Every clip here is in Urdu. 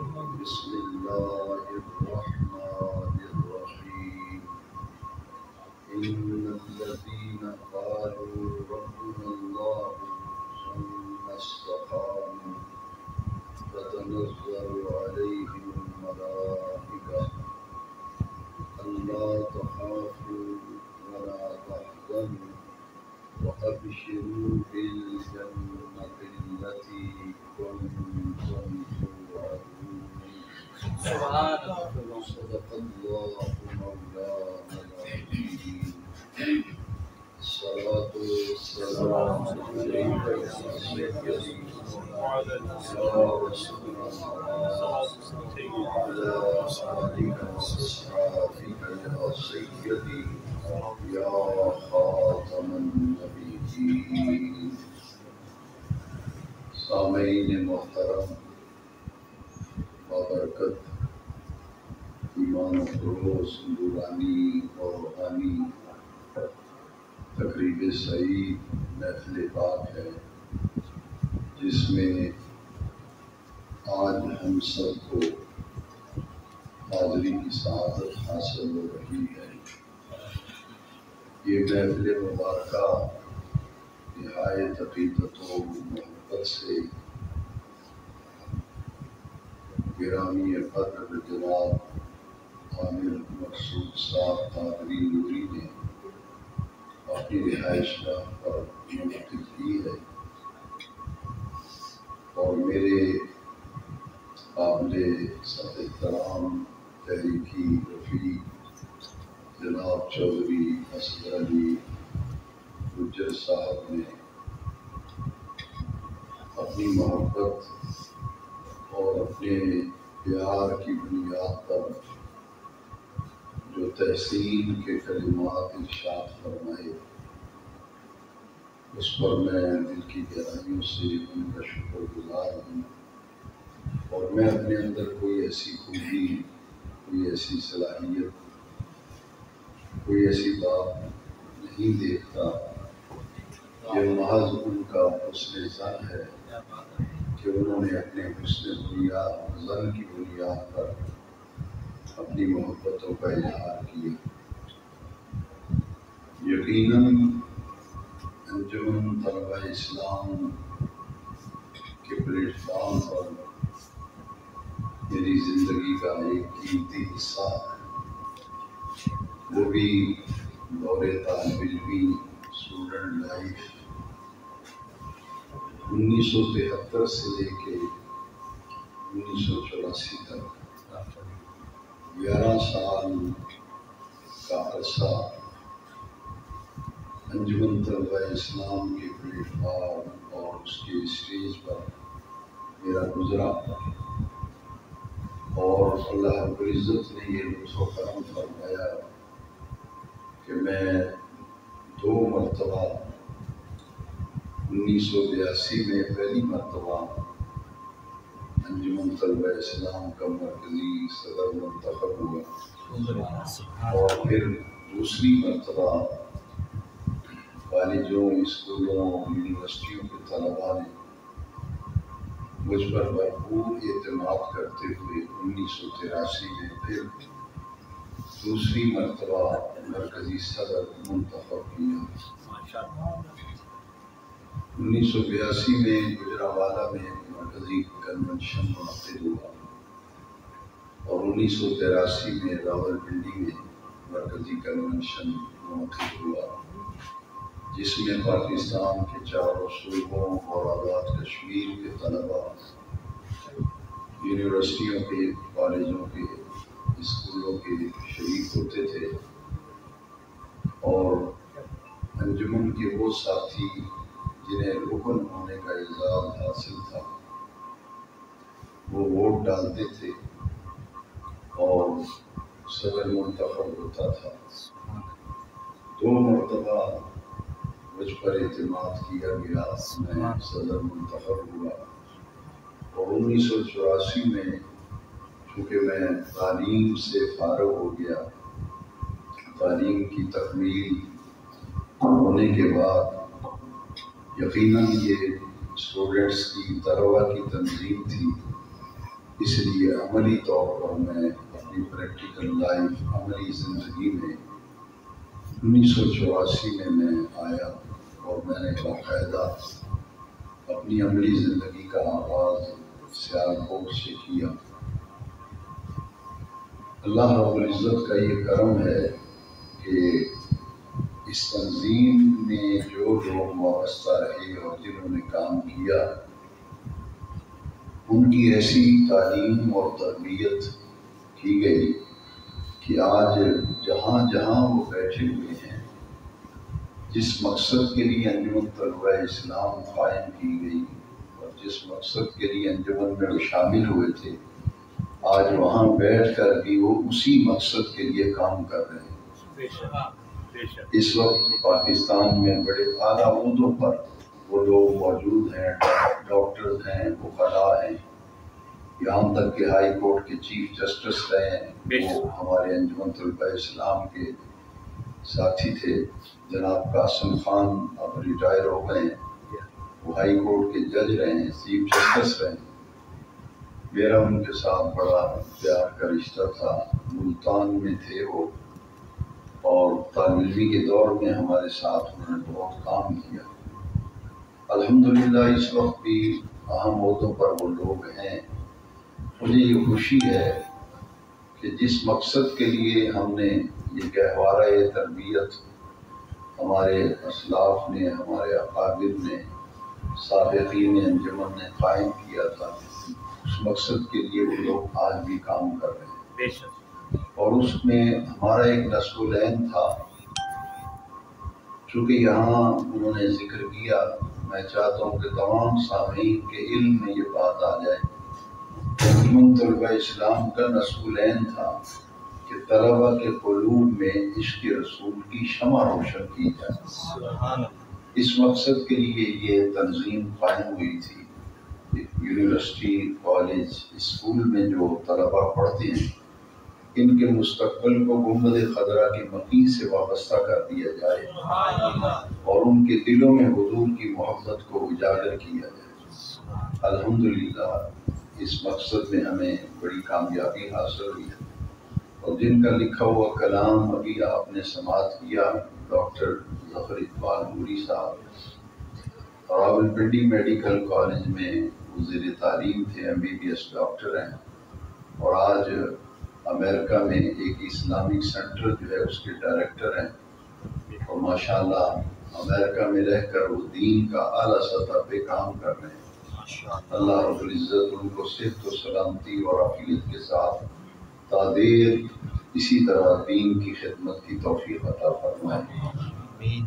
بسم الله الرحمن الرحيم إن الذين قالوا ربنا الله ثم استقاموا تتنزل عليهم الملائكة ألا تخافوا ولا تحزنوا وأبشروا بالجنة التي كنتم توعدون صدق الله مولانا العظيم الصلاة والسلام عليك يا سيدي وعلى رسول الله وعلى آلك وأصحابك يا سيدي يا خاتم النبيين سامعین محترم بابرکت ایمان و فروز نورانی اور روحانی تقریب سعید محفل پاک ہے جس میں آج ہم سب کو حاضری کی سعادت حاصل ہو رہی ہے۔ یہ محفل مبارکہ نہایت عقیدت و محبت سے گرامی قدر جناب عامر مقصود صاحب قادری نوری نے اپنی رہائش گاہ پر منعقد کی ہے، اور میرے قابل سب احترام تحریکی رفیق جناب چودھری اصغر علی گجر صاحب نے اپنی محبت اور اپنے پیار کی بنیاد پر جو تحسین کے کلمات ارشاد فرمائے، اس پر میں دل کی گہرائیوں سے ان کا شکر گزار ہوں، اور میں اپنے اندر کوئی ایسی خوبی، کوئی ایسی صلاحیت، کوئی ایسی بات نہیں دیکھتا، یہ محض ان کا حسن ظن ہے کہ انہوں نے اپنے حسن ظن کی بنیاد پر اپنی محبتوں کا اظہار کیا۔ یقیناً انجمن طلبہ اسلام کے پلیٹ فارم پر میری زندگی کا ایک قیمتی حصہ ہے، وہ بھی دور طالب علمی اسٹوڈنٹ لائف 1973 سے لے کے 1984 تک 11 سال کا عرصہ انجمن طلبہ اسلام کے پلیٹ فارم اور اس کے اسٹیج پر میرا گزرا، اور اللہ رب العزت نے یہ لطف و کرم فرمایا کہ میں 2 مرتبہ 1982 میں پہلی مرتبہ انجمن طلبہ اسلام کا مرکزی صدر منتخب ہوا، اور پھر دوسری مرتبہ کالجوں، اسکولوں، یونیورسٹیوں کے طلباء نے مجھ پر بھرپور اعتماد کرتے ہوئے 1983 میں پھر دوسری مرتبہ مرکزی صدر منتخب کیا۔ 1982 میں گجرانوالہ میں مرکزی کنونشن منعقد ہوا، اور 1983 میں راولپنڈی میں مرکزی کنونشن منعقد ہوا، جس میں پاکستان کے 4 صوبوں اور آزاد کشمیر کے طلباء یونیورسٹیوں کے، کالجوں کے، اسکولوں کے شریک ہوتے تھے، اور انجمن کے وہ ساتھی جنہیں رکن ہونے کا اعزاز حاصل تھا وہ ووٹ ڈالتے تھے اور صدر منتخب ہوتا تھا۔ 2 مرتبہ مجھ پر اعتماد کیا گیا، میں صدر منتخب ہوا، اور 1984 میں چونکہ میں تعلیم سے فارغ ہو گیا، تعلیم کی تکمیل ہونے کے بعد یقیناً یہ اسٹوڈنٹس کی طلباء کی تنظیم تھی، اس لیے عملی طور پر میں اپنی پریکٹیکل لائف، عملی زندگی میں 1984 میں آیا اور میں نے باقاعدہ اپنی عملی زندگی کا آغاز سیالکوٹ سے کیا۔ اللہ رب العزت کا یہ کرم ہے کہ اس تنظیم میں جو لوگ وابستہ رہے اور جنہوں نے کام کیا، ان کی ایسی تعلیم اور تربیت کی گئی کہ آج جہاں جہاں وہ بیٹھے ہوئے ہیں، جس مقصد کے لیے انجمن طلبہ اسلام قائم کی گئی اور جس مقصد کے لیے انجمن میں وہ شامل ہوئے تھے، آج وہاں بیٹھ کر بھی وہ اسی مقصد کے لیے کام کر رہے ہیں۔ اس وقت پاکستان میں بڑے اعلیٰ عہدوں پر وہ لوگ موجود ہیں، ڈاکٹرز ہیں، وکلاء ہیں، یہاں تک کہ ہائی کورٹ کے چیف جسٹس رہے ہیں، وہ ہمارے انجمن طلبہ اسلام کے ساتھی تھے۔ جناب قاسم خان اب ریٹائر ہو گئے ہیں، وہ ہائی کورٹ کے جج رہے ہیں، چیف جسٹس رہے ہیں۔ میرا ان کے ساتھ بڑا پیار کا رشتہ تھا، ملتان میں تھے وہ، اور طالب علمی کے دور میں ہمارے ساتھ انہوں نے بہت کام کیا۔ الحمدللہ اس وقت بھی اہم عہدوں پر وہ لوگ ہیں۔ مجھے یہ خوشی ہے کہ جس مقصد کے لیے ہم نے یہ گہوارہ تربیت ہمارے اسلاف نے، ہمارے اکابر نے، سابقین انجمن نے قائم کیا تھا، اس مقصد کے لیے وہ لوگ آج بھی کام کر رہے ہیں۔ اور اس میں ہمارا ایک نصب العین تھا، چونکہ یہاں انہوں نے ذکر کیا، میں چاہتا ہوں کہ تمام سامعین کے علم میں یہ بات آ جائے۔ انجمن طلبہ اسلام کا نصب العین تھا کہ طلبہ کے قلوب میں عشق رسول کی شمع روشن کی جائے۔ اس مقصد کے لیے یہ تنظیم قائم ہوئی تھی۔ یونیورسٹی، کالج، اسکول میں جو طلبہ پڑھتے ہیں، ان کے مستقبل کو گنبد خضرا کی مکین سے وابستہ کر دیا جائے اور ان کے دلوں میں حضور کی محبت کو اجاگر کیا جائے۔ الحمدللہ اس مقصد میں ہمیں بڑی کامیابی حاصل ہوئی ہے، اور جن کا لکھا ہوا کلام ابھی آپ نے سماعت کیا، ڈاکٹر ظفر اقبال نوری صاحب راولپنڈی میڈیکل کالج میں وزیر تعلیم تھے، MBBS ڈاکٹر ہیں، اور آج امریکہ میں ایک اسلامک سینٹر جو ہے اس کے ڈائریکٹر ہیں، اور ماشاءاللہ امریکہ میں رہ کر وہ دین کا اعلیٰ سطح پہ کام کر رہے ہیں۔ اللہ رب العزت ان کو صحت و سلامتی اور عافیت کے ساتھ تادیر اسی طرح دین کی خدمت کی توفیق عطا فرمائے۔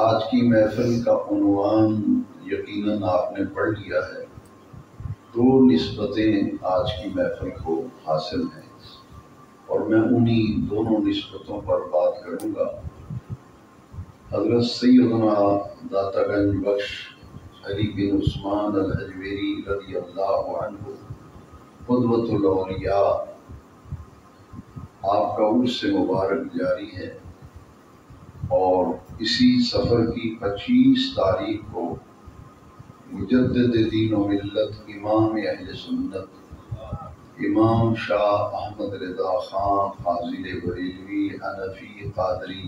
آج کی محفل کا عنوان یقیناً آپ نے پڑھ لیا ہے۔ دو نسبتیں آج کی محفل کو حاصل ہیں، اور میں انہی دونوں نسبتوں پر بات کروں گا۔ حضرت سیدنا داتا گنج بخش علی بن عثمان الحجویری رضی اللہ عنہ قدوۃ الاولیاء، آپ کا عرس مبارک جاری ہے، اور اسی سفر کی 25 تاریخ کو مجدد دین و ملت، امام اہل سنت، امام شاہ احمد رضا خان فاضل بریلوی حنفی قادری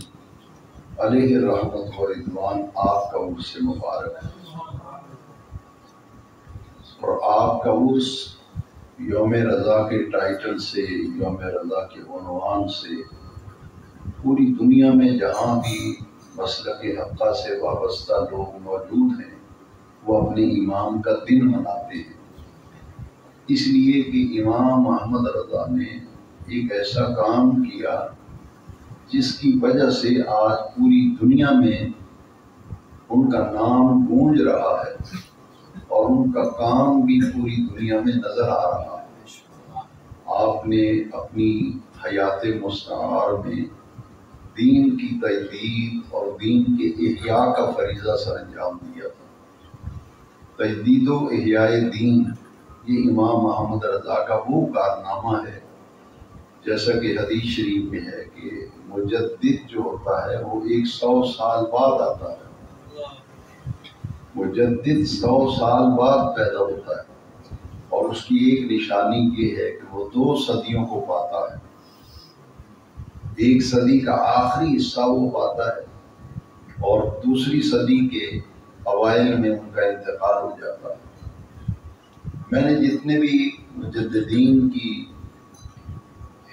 علیہ رحمت و رضوان، آپ کا عرس مبارک ہے۔ اور آپ کا عرس یوم رضا کے ٹائٹل سے، یوم رضا کے عنوان سے، پوری دنیا میں جہاں بھی مسلک حقہ سے وابستہ لوگ موجود ہیں، وہ اپنے امام کا دن مناتے ہیں، اس لیے کہ امام احمد رضا نے ایک ایسا کام کیا جس کی وجہ سے آج پوری دنیا میں ان کا نام گونج رہا ہے، اور ان کا کام بھی پوری دنیا میں نظر آ رہا ہے۔ آپ نے اپنی حیات مستعار میں دین کی تجدید اور دین کے احیاء کا فریضہ سر انجام دیا تھا۔ تجدید و احیاء دین، یہ امام احمد رضا کا وہ کارنامہ ہے، جیسا کہ حدیث شریف میں ہے کہ مجدد جو ہوتا ہے وہ 100 سال بعد آتا ہے، مجدد 100 سال بعد پیدا ہوتا ہے، اور اس کی ایک نشانی یہ ہے کہ وہ 2 صدیوں کو پاتا ہے. 1 صدی کا آخری حصہ وہ پاتا ہے اور دوسری صدی کے اوائل میں ان کا انتقال ہو جاتا ہے. میں نے جتنے بھی مجددین کی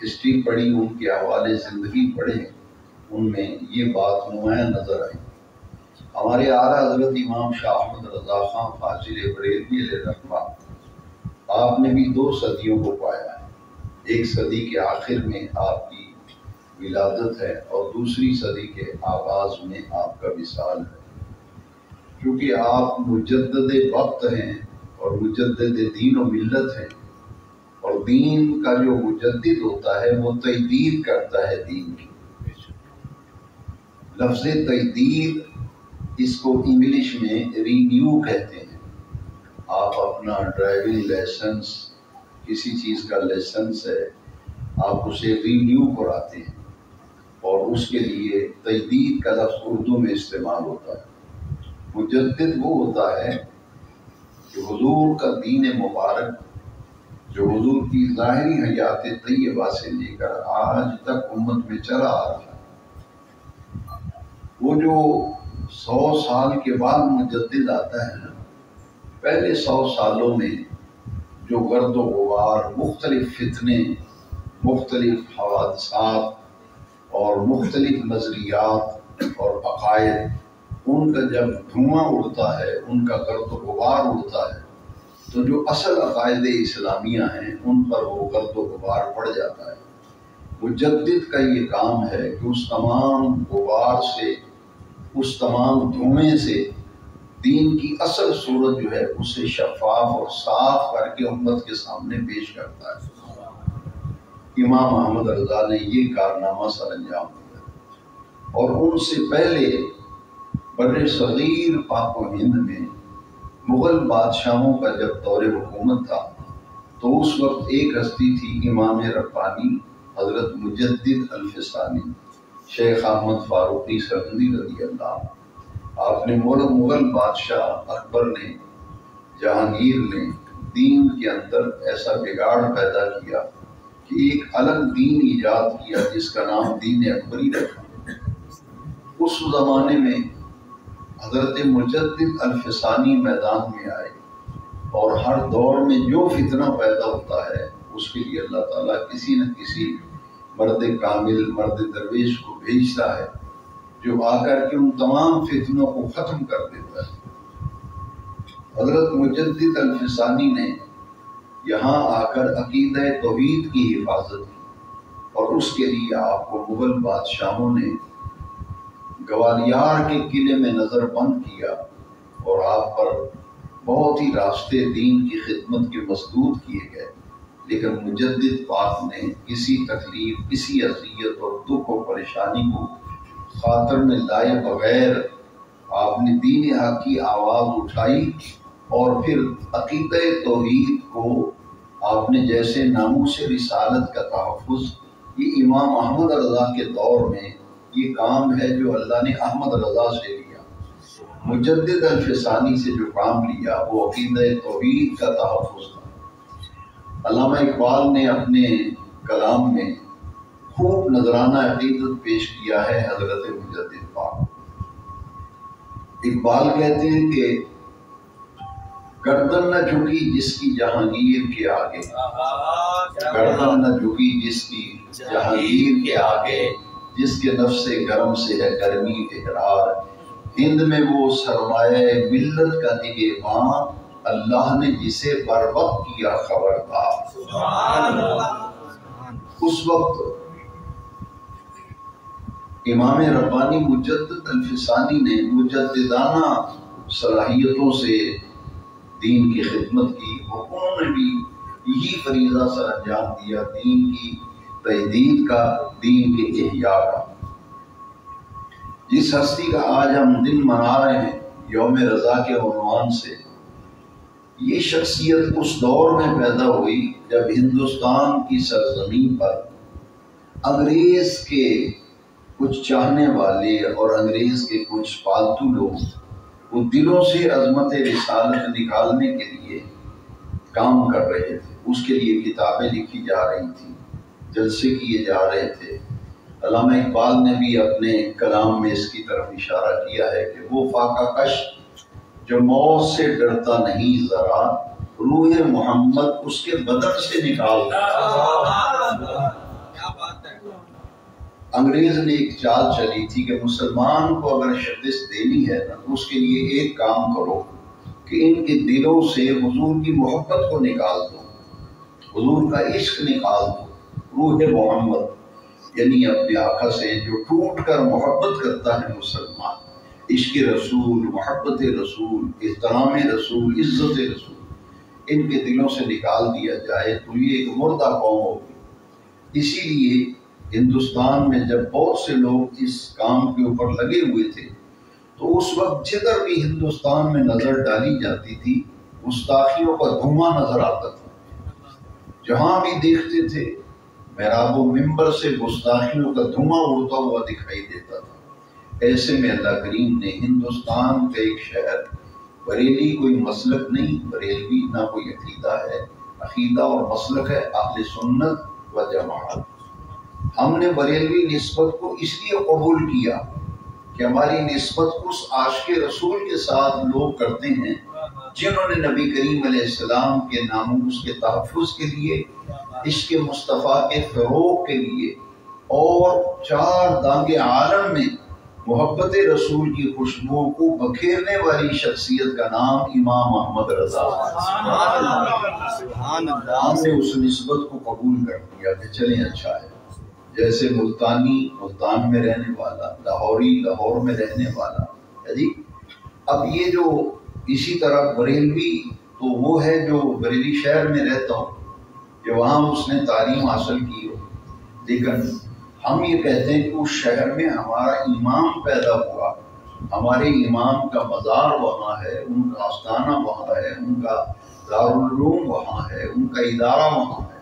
ہسٹری پڑھی، ان کے حوالے زندگی پڑھے، ان میں یہ بات نمایاں نظر آئی. ہمارے اعلیٰ حضرت امام شاہ احمد رضا خان فاضل بریلوی علیہ رحمہ، آپ نے بھی 2 صدیوں کو پایا ہے. 1 صدی کے آخر میں آپ کی ولادت ہے اور دوسری صدی کے آغاز میں آپ کا وصال ہے. کیونکہ آپ مجدد وقت ہیں اور مجدد دین و ملت ہیں، اور دین کا جو مجدد ہوتا ہے وہ تجدید کرتا ہے دین کی. لفظ تجدید اس کو انگلش میں رینیو کہتے ہیں. آپ اپنا ڈرائیونگ لائسنس، کسی چیز کا لائسنس ہے، آپ اسے رینیو کراتے ہیں، اور اس کے لیے تجدید کا لفظ اردو میں استعمال ہوتا ہے. مجدد وہ ہوتا ہے کہ حضور کا دین مبارک جو حضور کی ظاہری حیات طیبہ سے لے کر آج تک امت میں چلا آ رہا ہے، وہ جو 100 سال کے بعد مجدد آتا ہے نا، پہلے 100 سالوں میں جو گرد و غبار، مختلف فتنے، مختلف حوادثات اور مختلف نظریات اور عقائد، ان کا جب دھواں اڑتا ہے، ان کا گرد و غبار اڑتا ہے، تو جو اصل عقائد اسلامیہ ہیں ان پر وہ گرد و غبار پڑ جاتا ہے. مجدد کا یہ کام ہے کہ اس تمام غبار سے، اس تمام دھوئیں سے دین کی اصل صورت جو ہے اسے شفاف اور صاف کر کے امت کے سامنے پیش کرتا ہے. امام احمد رضا نے یہ کارنامہ سر انجام دیا. اور ان سے پہلے بر صغیر پاک و ہند میں مغل بادشاہوں کا جب دور حکومت تھا تو اس وقت ایک ہستی تھی امام ربانی حضرت مجدد الفسانی شیخ احمد فاروقی سرہندی رضی اللہ عنہ. آپ نے مغل بادشاہ اکبر نے، جہانگیر نے دین کے اندر ایسا بگاڑ پیدا کیا کہ ایک الگ دین ایجاد کیا جس کا نام دین اکبری رکھا. اس زمانے میں حضرت مجدد الفسانی میدان میں آئے، اور ہر دور میں جو فتنہ پیدا ہوتا ہے اس کے لیے اللہ تعالیٰ کسی نہ کسی مرد کامل، مرد درویش کو بھیجتا ہے جو آ کر کے ان تمام فتنوں کو ختم کر دیتا ہے. حضرت مجدد الفسانی نے یہاں آ کر عقیدہ توحید کی حفاظت کی، اور اس کے لیے آپ کو مغل بادشاہوں نے گوالیار کے قلعے میں نظر بند کیا، اور آپ پر بہت ہی راستے دین کی خدمت کے مسدود کیے گئے. لیکن مجدد پاک نے کسی تکلیف، کسی اذیت اور دکھ و پریشانی کو خاطر میں لائے بغیر آپ نے دین حق کی آواز اٹھائی، اور پھر عقیدہ توحید کو آپ نے جیسے ناموس رسالت کا تحفظ، یہ امام احمد رضا کے دور میں یہ کام ہے جو اللہ نے احمد رضا سے لیا. مجدد الفسانی سے جو کام لیا وہ عقیدہ توحید کا تحفظ تھا. علامہ اقبال نے اپنے کلام میں خوب نذرانہ عقیدت پیش کیا ہے حضرت مجدد پاک. اقبال کہتے ہیں کہ گردن نہ جھکی جس کی جہانگیر کے آگے، گردن نہ جھکی جس کی جہانگیر کے آگے، جس کے نفس گرم سے ہے گرمی اقرار. ہند میں وہ سرمایہ ملت کا نگہباں، اللہ نے جسے بر وقت کیا خبردار. اس وقت امام ربانی مجدد الفسانی نے مجددانہ صلاحیتوں سے دین کی خدمت کی، اور انہوں نے بھی یہی فریضہ سر انجام دیا، دین کی تجدید کا، دین کے احیاء کا. جس ہستی کا آج ہم دن منا رہے ہیں یوم رضا کے عنوان سے، یہ شخصیت اس دور میں پیدا ہوئی جب ہندوستان کی سرزمین پر انگریز کے کچھ چاہنے والے اور انگریز کے کچھ پالتو لوگ وہ دلوں سے عظمت رسالت نکالنے کے لیے کام کر رہے تھے، اس کے لیے کتابیں لکھی جا رہی تھیں، جلسے کیے جا رہے تھے۔ علامہ اقبال نے بھی اپنے کلام میں اس کی طرف اشارہ کیا ہے کہ وہ فاقہ کش جو موت سے ڈرتا نہیں ذرا، روح محمد اس کے بدن سے نکال دیا۔ انگریز نے ایک چال چلی تھی کہ مسلمان کو اگر شکست دینی ہے نا تو اس کے لیے ایک کام کرو کہ ان کے دلوں سے حضور کی محبت کو نکال دو، حضور کا عشق نکال دو۔ روح محمد یعنی اپنے آقا سے جو ٹوٹ کر محبت کرتا ہے مسلمان، عشق رسول، محبت رسول، احترام رسول، عزت رسول، ان کے دلوں سے نکال دیا جائے تو یہ ایک مردہ قوم ہوگی۔ اسی لیے ہندوستان میں جب بہت سے لوگ اس کام کے اوپر لگے ہوئے تھے تو اس وقت جدھر بھی ہندوستان میں نظر ڈالی جاتی تھی گستاخیوں کا دھواں نظر آتا تھا۔ جہاں بھی دیکھتے تھے محراب و ممبر سے گستاخیوں کا دھواں اڑتا ہوا دکھائی دیتا تھا۔ ایسے میں اللہ کریم نے ہندوستان کا ایک شہر، بریلی کوئی مسلک نہیں، بریلوی نہ کوئی عقیدہ ہے، عقیدہ اور مسلک ہے اہل سنت و جماعت۔ ہم نے بریلوی نسبت کو اس لیے قبول کیا کہ ہماری نسبت اس عاشق رسول کے ساتھ لوگ کرتے ہیں جنہوں نے نبی کریم علیہ السلام کے ناموس کے تحفظ کے لیے، عشق مصطفیٰ کے فروغ کے لیے اور چار دانگ عالم میں محبت رسول کی خوشبو کو بکھیرنے والی شخصیت کا نام امام احمد رضا۔ ہم نے اس نسبت کو قبول کر لیا کہ چلیں اچھا ہے۔ جیسے ملتانی ملتان میں رہنے والا، لاہوری لاہور میں رہنے والا ہے جی۔ اب یہ جو اسی طرح بریلوی تو وہ ہے جو بریلی شہر میں رہتا ہو کہ وہاں اس نے تعلیم حاصل کی ہو، لیکن ہم یہ کہتے ہیں کہ اس شہر میں ہمارا امام پیدا ہوا، ہمارے امام کا مزار وہاں ہے، ان کا آستانہ وہاں ہے، ان کا دارالعلوم وہاں ہے، ان کا ادارہ وہاں ہے۔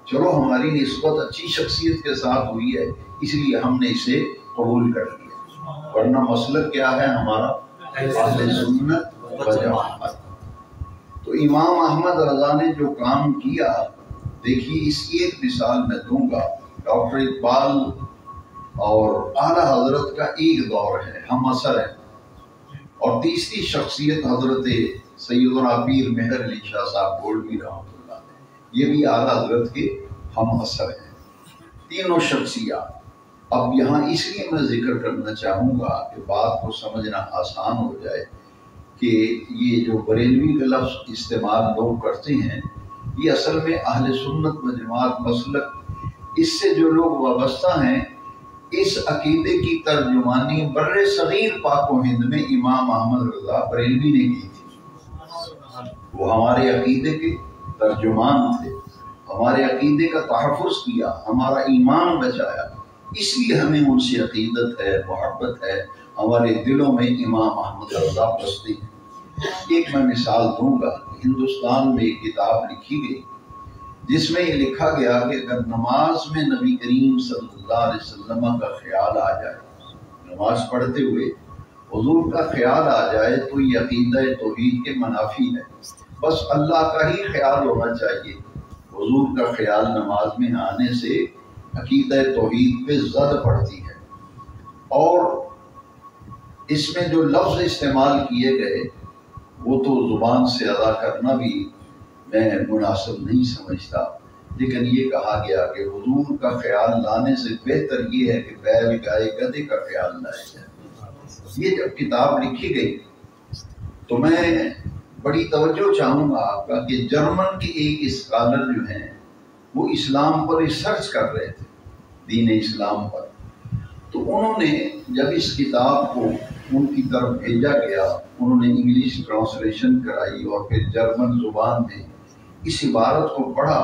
چلو ہماری نسبت اچھی شخصیت کے ساتھ ہوئی ہے اس لیے ہم نے اسے قبول کر لیا، ورنہ مسلک کیا ہے ہمارا؟ اہل سنت و جماعت۔ تو امام احمد رضا نے جو کام کیا، دیکھیے اس کی ایک مثال میں دوں گا۔ ڈاکٹر اقبال اور اعلیٰ حضرت کا ایک دور ہے، ہم عصر ہیں، اور تیسری شخصیت حضرت سیدنا پیر مہر علی شاہ صاحب گولوی رحمۃ اللہ علیہ، یہ بھی اعلیٰ حضرت کے ہم عصر ہیں، تینوں شخصیات۔ اب یہاں اس لیے میں ذکر کرنا چاہوں گا کہ بات کو سمجھنا آسان ہو جائے کہ یہ جو بریلوی کا لفظ استعمال لوگ کرتے ہیں یہ اصل میں اہل سنت و جماعت مسلک، اس سے جو لوگ وابستہ ہیں، اس عقیدے کی ترجمانی بر صغیر پاک و ہند میں امام احمد رضا بریلوی نے کی تھی۔ وہ ہمارے عقیدے کے ترجمان تھے، ہمارے عقیدے کا تحفظ کیا، ہمارا ایمان بچایا، اس لیے ہمیں ان سے عقیدت ہے، محبت ہے، ہمارے دلوں میں امام احمد رضا بستے ہیں۔ ایک میں مثال دوں گا، ہندوستان میں ایک کتاب لکھی گئی جس میں یہ لکھا گیا کہ اگر نماز میں نبی کریم صلی اللہ علیہ وسلم کا خیال آ جائے، نماز پڑھتے ہوئے حضور کا خیال آ جائے تو یہ عقیدہ توحید کے منافی ہے، بس اللہ کا ہی خیال ہونا چاہیے۔ حضور کا خیال نماز میں آنے سے عقیدہ توحید پہ زد پڑتی ہے۔ اور اس میں جو لفظ استعمال کیے گئے وہ تو زبان سے ادا کرنا بھی میں مناسب نہیں سمجھتا، لیکن یہ کہا گیا کہ حضور کا خیال لانے سے بہتر یہ ہے کہ بیل گائے گدھے کا خیال لایا جائے۔ یہ جب کتاب لکھی گئی تو میں بڑی توجہ چاہوں گا آپ کا کہ جرمن کے ایک اسکالر جو ہیں وہ اسلام پر ریسرچ کر رہے تھے، دین اسلام پر، تو انہوں نے جب اس کتاب کو ان کی طرف بھیجا گیا، انہوں نے انگلش ٹرانسلیشن کرائی اور پھر جرمن زبان میں اس عبارت کو پڑھا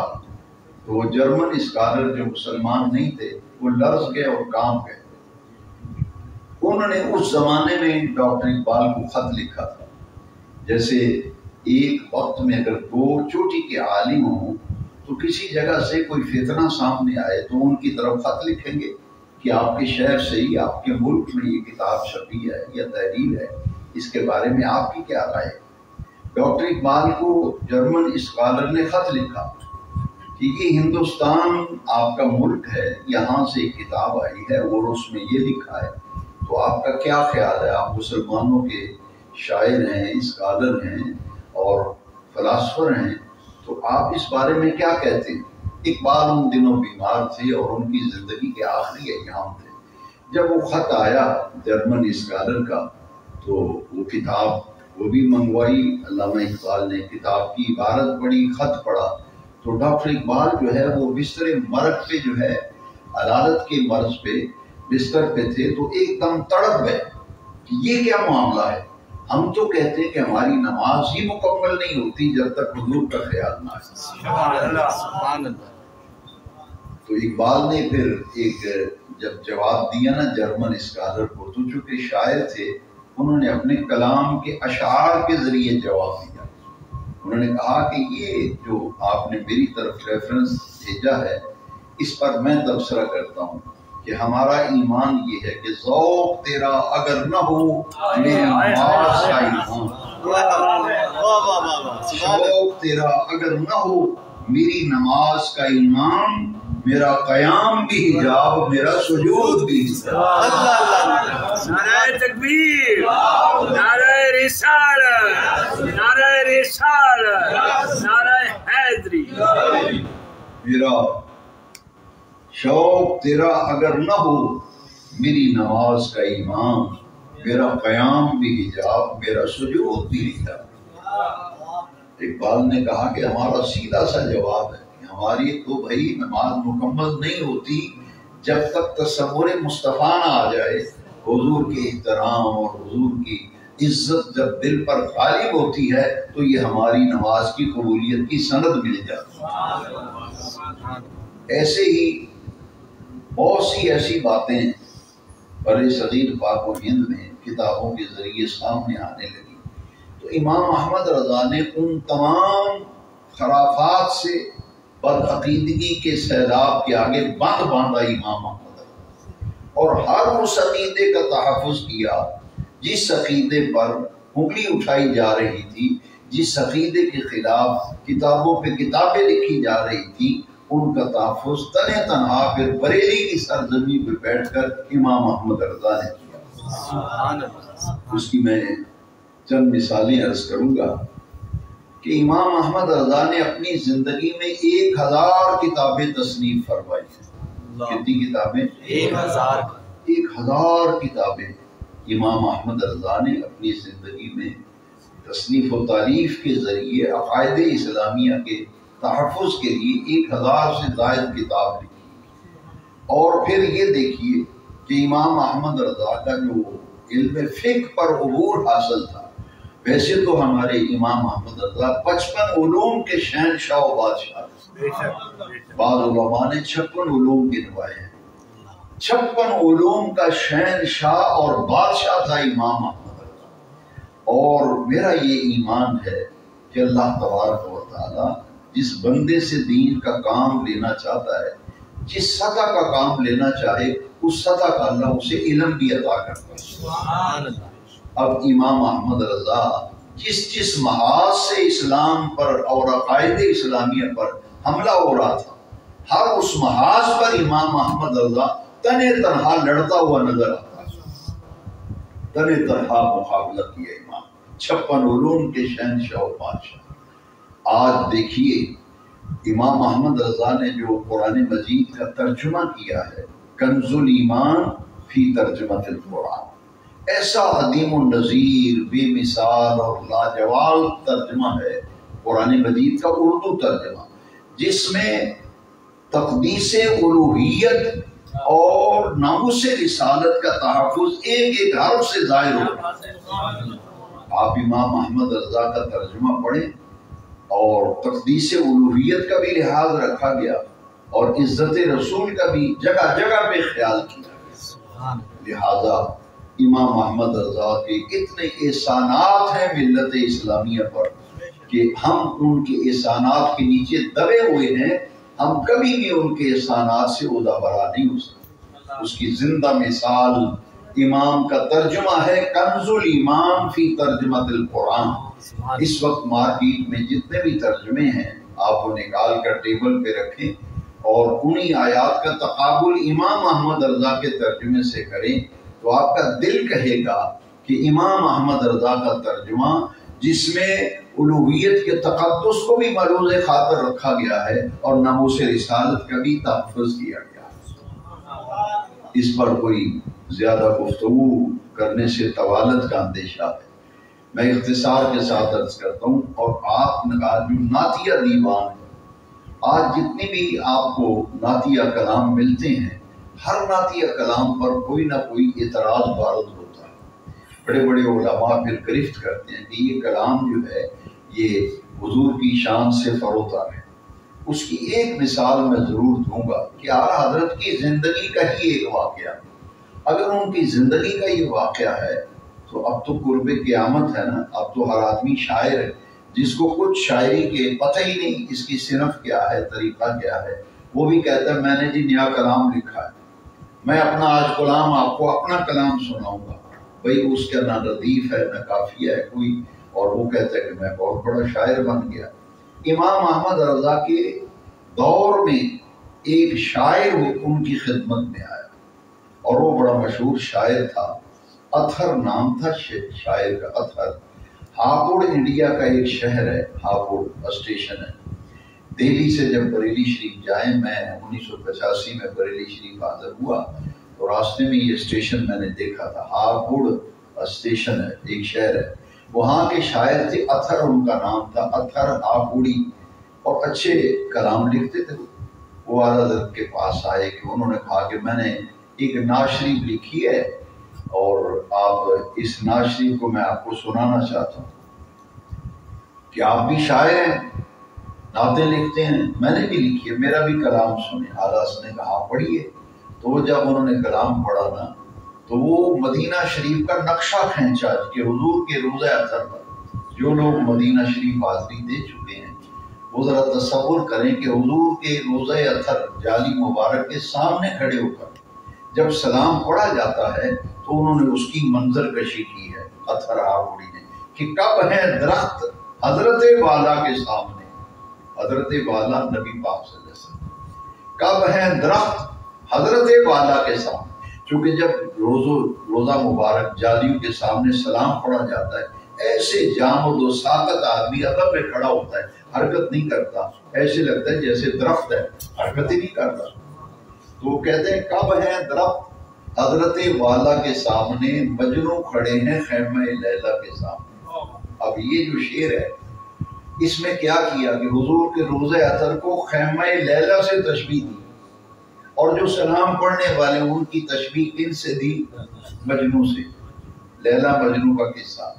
تو وہ جرمن اسکالر جو مسلمان نہیں تھے وہ لرز گئے اور کانپ گئے۔ انہوں نے اس زمانے میں ڈاکٹر اقبال کو خط لکھا تھا، جیسے ایک وقت میں اگر دو چوٹی کے عالم ہوں تو کسی جگہ سے کوئی فتنہ سامنے آئے تو ان کی طرف خط لکھیں گے کہ آپ کے شہر سے ہی، آپ کے ملک میں یہ کتاب چھپی ہے یا تحریر ہے، اس کے بارے میں آپ کی کیا رائے ہے؟ ڈاکٹر اقبال کو جرمن اسکالر نے خط لکھا کہ یہ ہندوستان آپ کا ملک ہے، یہاں سے ایک کتاب آئی ہے اور اس میں یہ لکھا ہے، تو آپ کا کیا خیال ہے؟ آپ مسلمانوں کے شاعر ہیں، اسکالر ہیں اور فلاسفر ہیں، تو آپ اس بارے میں کیا کہتے ہیں؟ اقبال ان دنوں بیمار تھے اور ان کی زندگی کے آخری ایام تھے۔ جب وہ خط آیا جرمن اسکالر کا تو وہ کتاب وہ بھی منگوائی علامہ اقبال نے، کتاب کی عبارت پڑھی، خط پڑھا، تو ڈاکٹر اقبال جو ہے وہ بستر مرگ پہ جو ہے عدالت کے مرض پہ بستر پہ تھے، تو ایک دم تڑپ گئے کہ یہ کیا معاملہ ہے؟ ہم تو کہتے ہیں کہ ہماری نماز ہی مکمل نہیں ہوتی جب تک حضور کا خیال نہ آئے۔ تو اقبال نے پھر ایک جب جواب دیا نا جرمن اسکالر کو، تو چونکہ شاعر تھے انہوں نے اپنے کلام کے اشعار کے ذریعے جواب دیا۔ انہوں نے کہا کہ یہ جو آپ نے میری طرف ریفرنس بھیجا ہے اس پر میں تبصرہ کرتا ہوں کہ ہمارا ایمان یہ ہے کہ ذوق تیرا اگر نہ ہو میری نماز کا ایمان، ذوق تیرا اگر نہ ہو میری نماز کا ایمان، میرا قیام بھی حجاب، میرا سجود بھی حجاب۔ نعرہ تکبیر، نعرہ رسالت، نعرہ رسالت، نعرہ حیدری۔ میرا شوق تیرا اگر نہ ہو میری نماز کا ایمان، میرا قیام بھی حجاب، میرا سجود بھی حجاب۔ اقبال نے کہا کہ ہمارا سیدھا سا جواب ہے کہ ہماری تو بھائی نماز مکمل نہیں ہوتی جب تک تصور مصطفیٰ نہ آ جائے، حضور کے احترام اور حضور کی عزت جب دل پر غالب ہوتی ہے تو یہ ہماری نماز کی قبولیت کی سند مل جاتی ہے۔ ایسے ہی بہت سی ایسی باتیں بر صغیر پاک و ہند میں کتابوں کے ذریعے سامنے آنے لگی، تو امام احمد رضا نے ان تمام خرافات سے بدعقیدگی کے سیلاب کے آگے بند باندھا امام احمد رضا، اور ہر اس عقیدے کا تحفظ کیا جس عقیدے پر انگلی اٹھائی جا رہی تھی، جس عقیدے کے خلاف کتابوں پہ کتابیں لکھی جا رہی تھی، ان کا تحفظ تنہ تنہا پھر بریلی کی سرزمین پہ بیٹھ کر امام احمد رضا نے کیا۔ اس کی میں چند مثالیں عرض کروں گا کہ امام احمد رضا نے اپنی زندگی میں 1000 کتابیں تصنیف فرمائی ہیں۔ کتنی کتابیں؟ 1000 کتابیں امام احمد رضا نے اپنی زندگی میں تصنیف و تعریف کے ذریعے عقائد اسلامیہ کے تحفظ کے لیے 1000 سے زائد کتاب لکھی۔ اور پھر یہ دیکھیے کہ امام احمد رضا کا جو علم فقہ پر عبور حاصل تھا، ویسے تو ہمارے امام احمد رضا 55 علوم کے شہنشاہ و بادشاہ تھے۔ بعض علماء نے 56 علوم گنوائے ہیں۔ 56 علوم کا شہنشاہ اور بادشاہ تھا امام احمد رضا۔ اور میرا یہ ایمان ہے کہ اللہ تبارک و تعالی جس بندے سے دین کا کام لینا چاہتا ہے، جس سطح کا کام لینا چاہے، اس سطح کا اللہ اسے علم بھی عطا کرتا ہے۔ اب امام احمد رضا جس محاذ سے اسلام پر اور عقائد اسلامیہ پر حملہ ہو رہا تھا، ہر اس محاذ پر امام احمد رضا تنہ تنہا لڑتا ہوا نظر آتا، تنہ تنہا مقابلہ کیا امام، 56 علوم کے شہنشاہ و بادشاہ۔ آج دیکھیے امام احمد رضا نے جو قرآن مجید کا ترجمہ کیا ہے، کنز الایمان فی ترجمۃ القرآن، ایسا عظیم النظیر، بے مثال اور لاجواب ترجمہ ہے قرآن مجید کا اردو ترجمہ، جس میں تقدیس الوہیت اور ناموس رسالت کا تحفظ ایک ایک حرف سے ظاہر ہو رہا ہے۔ آپ امام احمد رضا کا ترجمہ پڑھیں اور تقدیس الوہیت کا بھی لحاظ رکھا گیا اور عزت رسول کا بھی جگہ جگہ پہ خیال کیا گیا۔ لہذا امام احمد رضا کے اتنے احسانات ہیں ملت اسلامیہ پر کہ ہم ان کے احسانات کے نیچے دبے ہوئے ہیں، ہم کبھی بھی ان کے احسانات سے عہدہ برا نہیں ہو سکتے۔ اس کی زندہ مثال امام کا ترجمہ ہے کنزُ الایمان فی ترجمۃ القرآن۔ اس وقت مارکیٹ میں جتنے بھی ترجمے ہیں آپ وہ نکال کر ٹیبل پہ رکھیں اور انہی آیات کا تقابل امام احمد رضا کے ترجمے سے کریں تو آپ کا دل کہے گا کہ امام احمد رضا کا ترجمہ جس میں الوہیت کے تقدس کو بھی ملحوظ خاطر رکھا گیا ہے اور ناموس رسالت کا بھی تحفظ کیا گیا ہے، اس پر کوئی زیادہ گفتگو کرنے سے طوالت کا اندیشہ ہے۔ میں اختصار کے ساتھ عرض کرتا ہوں، اور آپ جو نعتیہ دیوان ہے، آج جتنی بھی آپ کو نعتیہ کلام ملتے ہیں، ہر نعتیہ کلام پر کوئی نہ کوئی اعتراض وارد ہوتا ہے۔ بڑے بڑے علماء پھر گرفت کرتے ہیں کہ یہ کلام جو ہے یہ حضور کی شان سے فروتر ہے۔ اس کی ایک مثال میں ضرور دوں گا کہ اعلیٰ حضرت کی زندگی کا ہی ایک واقعہ، اگر ان کی زندگی کا یہ واقعہ ہے تو اب تو قرب قیامت ہے نا، اب تو ہر آدمی شاعر ہے، جس کو کچھ شاعری کے پتہ ہی نہیں اس کی صنف کیا ہے، طریقہ کیا ہے، وہ بھی کہتا ہے میں نے جی نیا کلام لکھا ہے، میں اپنا آج کلام آپ کو اپنا کلام سناؤں گا، بھئی اس کا نہ ردیف ہے نہ کافیہ ہے کوئی، اور وہ کہتا ہے کہ میں بہت بڑا شاعر بن گیا۔ امام احمد رضا کے دور میں ایک شاعر ان کی خدمت میں آیا اور وہ بڑا مشہور شاعر تھا، اطہر نام تھا شاعر کا، اطہر۔ ہاپوڑ انڈیا کا ایک شہر ہے، ہاپوڑ اسٹیشن ہے۔ دہلی سے جب بریلی شریف جائیں، میں 1985 میں بریلی شریف حاضر ہوا تو راستے میں یہ اسٹیشن میں نے دیکھا تھا، ہاپوڑ اسٹیشن ہے، ایک شہر ہے، وہاں کے شاعر تھے اطہر، ان کا نام تھا اطہر ہاپوڑی، اور اچھے کلام لکھتے تھے۔ وہ اعلیٰ حضرت کے پاس آئے کہ انہوں نے کہا کہ میں نے ایک نعت شریف لکھی ہے اور آپ اس نعت شریف کو میں آپ کو سنانا چاہتا ہوں، کہ آپ بھی شاعر ہیں، نعتیں لکھتے ہیں، میں نے بھی لکھی ہے، میرا بھی کلام سنیں۔ اعلیٰ نے کہا پڑھیے۔ تو جب انہوں نے کلام پڑھا نا تو وہ مدینہ شریف کا نقشہ کھینچا کہ حضور کے روضہ اطہر پر، جو لوگ مدینہ شریف حاضری دے چکے ہیں وہ ذرا تصور کریں کہ حضور کے روضہ اطہر جالی مبارک کے سامنے کھڑے ہو کر جب سلام پڑھا جاتا ہے تو انہوں نے اس کی منظر کشی کی ہے اطہر ہاپوڑی نے، کہ کب ہے درخت حضرت والا کے سامنے، حضرت والا نبی پاک صلی اللہ علیہ وسلم، کب ہے درخت حضرت والا کے سامنے، چونکہ جب روزہ مبارک جالیوں کے سامنے سلام پڑھا جاتا ہے، ایسے جامد و ساکت آدمی ادب میں کھڑا ہوتا ہے، حرکت نہیں کرتا، ایسے لگتا ہے جیسے درخت ہے، حرکت ہی نہیں کرتا۔ تو وہ کہتے ہیں کب ہے درخت حضرت والا کے سامنے، مجنوں کھڑے ہیں خیمہ لیلا کے سامنے۔ اب یہ جو شعر ہے اس میں کیا کیا کہ حضور کے روضہ اطہر کو خیمہ لیلا سے تشبیہ دی، اور جو سلام پڑھنے والے ان کی تشبیہ کن سے دی؟ مجنوں سے۔ لیلا مجنوں کا قصہ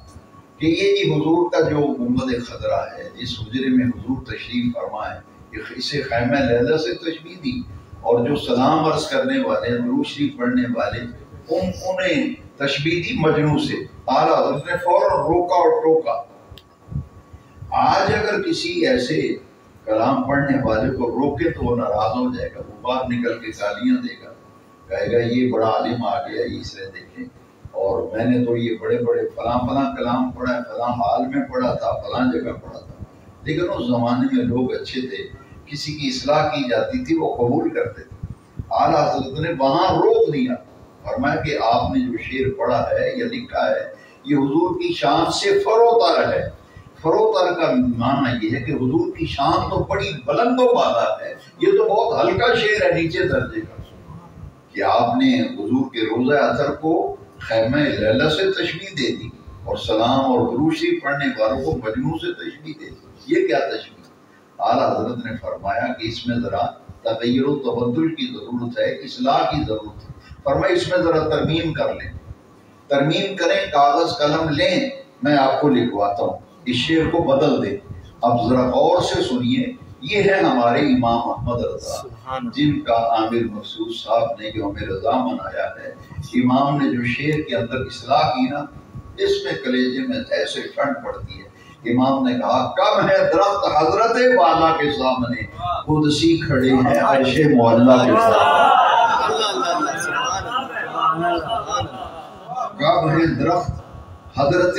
کہ یہ جی حضور کا جو گنبد خضرا ہے، جس حجرے میں حضور تشریف فرما ہے، اسے خیمہ لیلا سے تشبیہ دی، اور جو سلام عرض کرنے والے، درود شریف پڑھنے والے، انہیں تشبیہ دی مجنوں سے۔ اعلیٰ حضرت نے فوراً روکا اور ٹوکا۔ آج اگر کسی ایسے کلام پڑھنے والے کو روکے تو وہ ناراض ہو جائے گا، وہ باہر نکل کے گالیاں دے گا، کہے گا یہ بڑا عالم آ گیا، اس نے دیکھیں، اور میں نے تو یہ بڑے بڑے فلاں کلام پڑھا ہے، فلاں حال میں پڑھا تھا، فلاں جگہ پڑھا تھا۔ لیکن اس زمانے میں لوگ اچھے تھے، کسی کی اصلاح کی جاتی تھی وہ قبول کرتے تھے۔ اعلیٰ حضرت نے وہاں روک دیا، فرمایا کہ آپ نے جو شعر پڑھا ہے یا لکھا ہے یہ حضور کی شان سے فروتر ہے۔ فروتر کا معنی یہ ہے کہ حضور کی شان تو بڑی بلند و بالا ہے، یہ تو بہت ہلکا شعر ہے نیچے درجے کا، کہ آپ نے حضور کے روضہ اطہر کو خیمہ لیلا سے تشبیہ دے دی اور سلام اور درود شریف پڑھنے والوں کو مجنوں سے تشبیہ دے دی، یہ کیا تشبیہ؟ اعلیٰ حضرت نے فرمایا کہ اس میں ذرا تغیر و تبدل کی ضرورت ہے، اصلاح کی ضرورت ہے، فرمایا اس میں ذرا ترمیم کر لیں، ترمیم کریں، کاغذ قلم لیں، میں آپ کو لکھواتا ہوں، اس شعر کو بدل دیں۔ اب ذرا غور سے سنیے، یہ ہے ہمارے امام احمد رضا، جن کا عامر مقصود صاحب نے یوم رضا منایا ہے۔ امام نے جو شعر کے اندر اصلاح کی نا، اس میں کلیجے میں ایسے ٹھنڈ پڑتی ہے۔ امام نے کہا کب ہے درخت حضرت والا کے سامنے، قدسی کھڑے ہیں عرش معلا کے سامنے۔ کب ہے درخت حضرت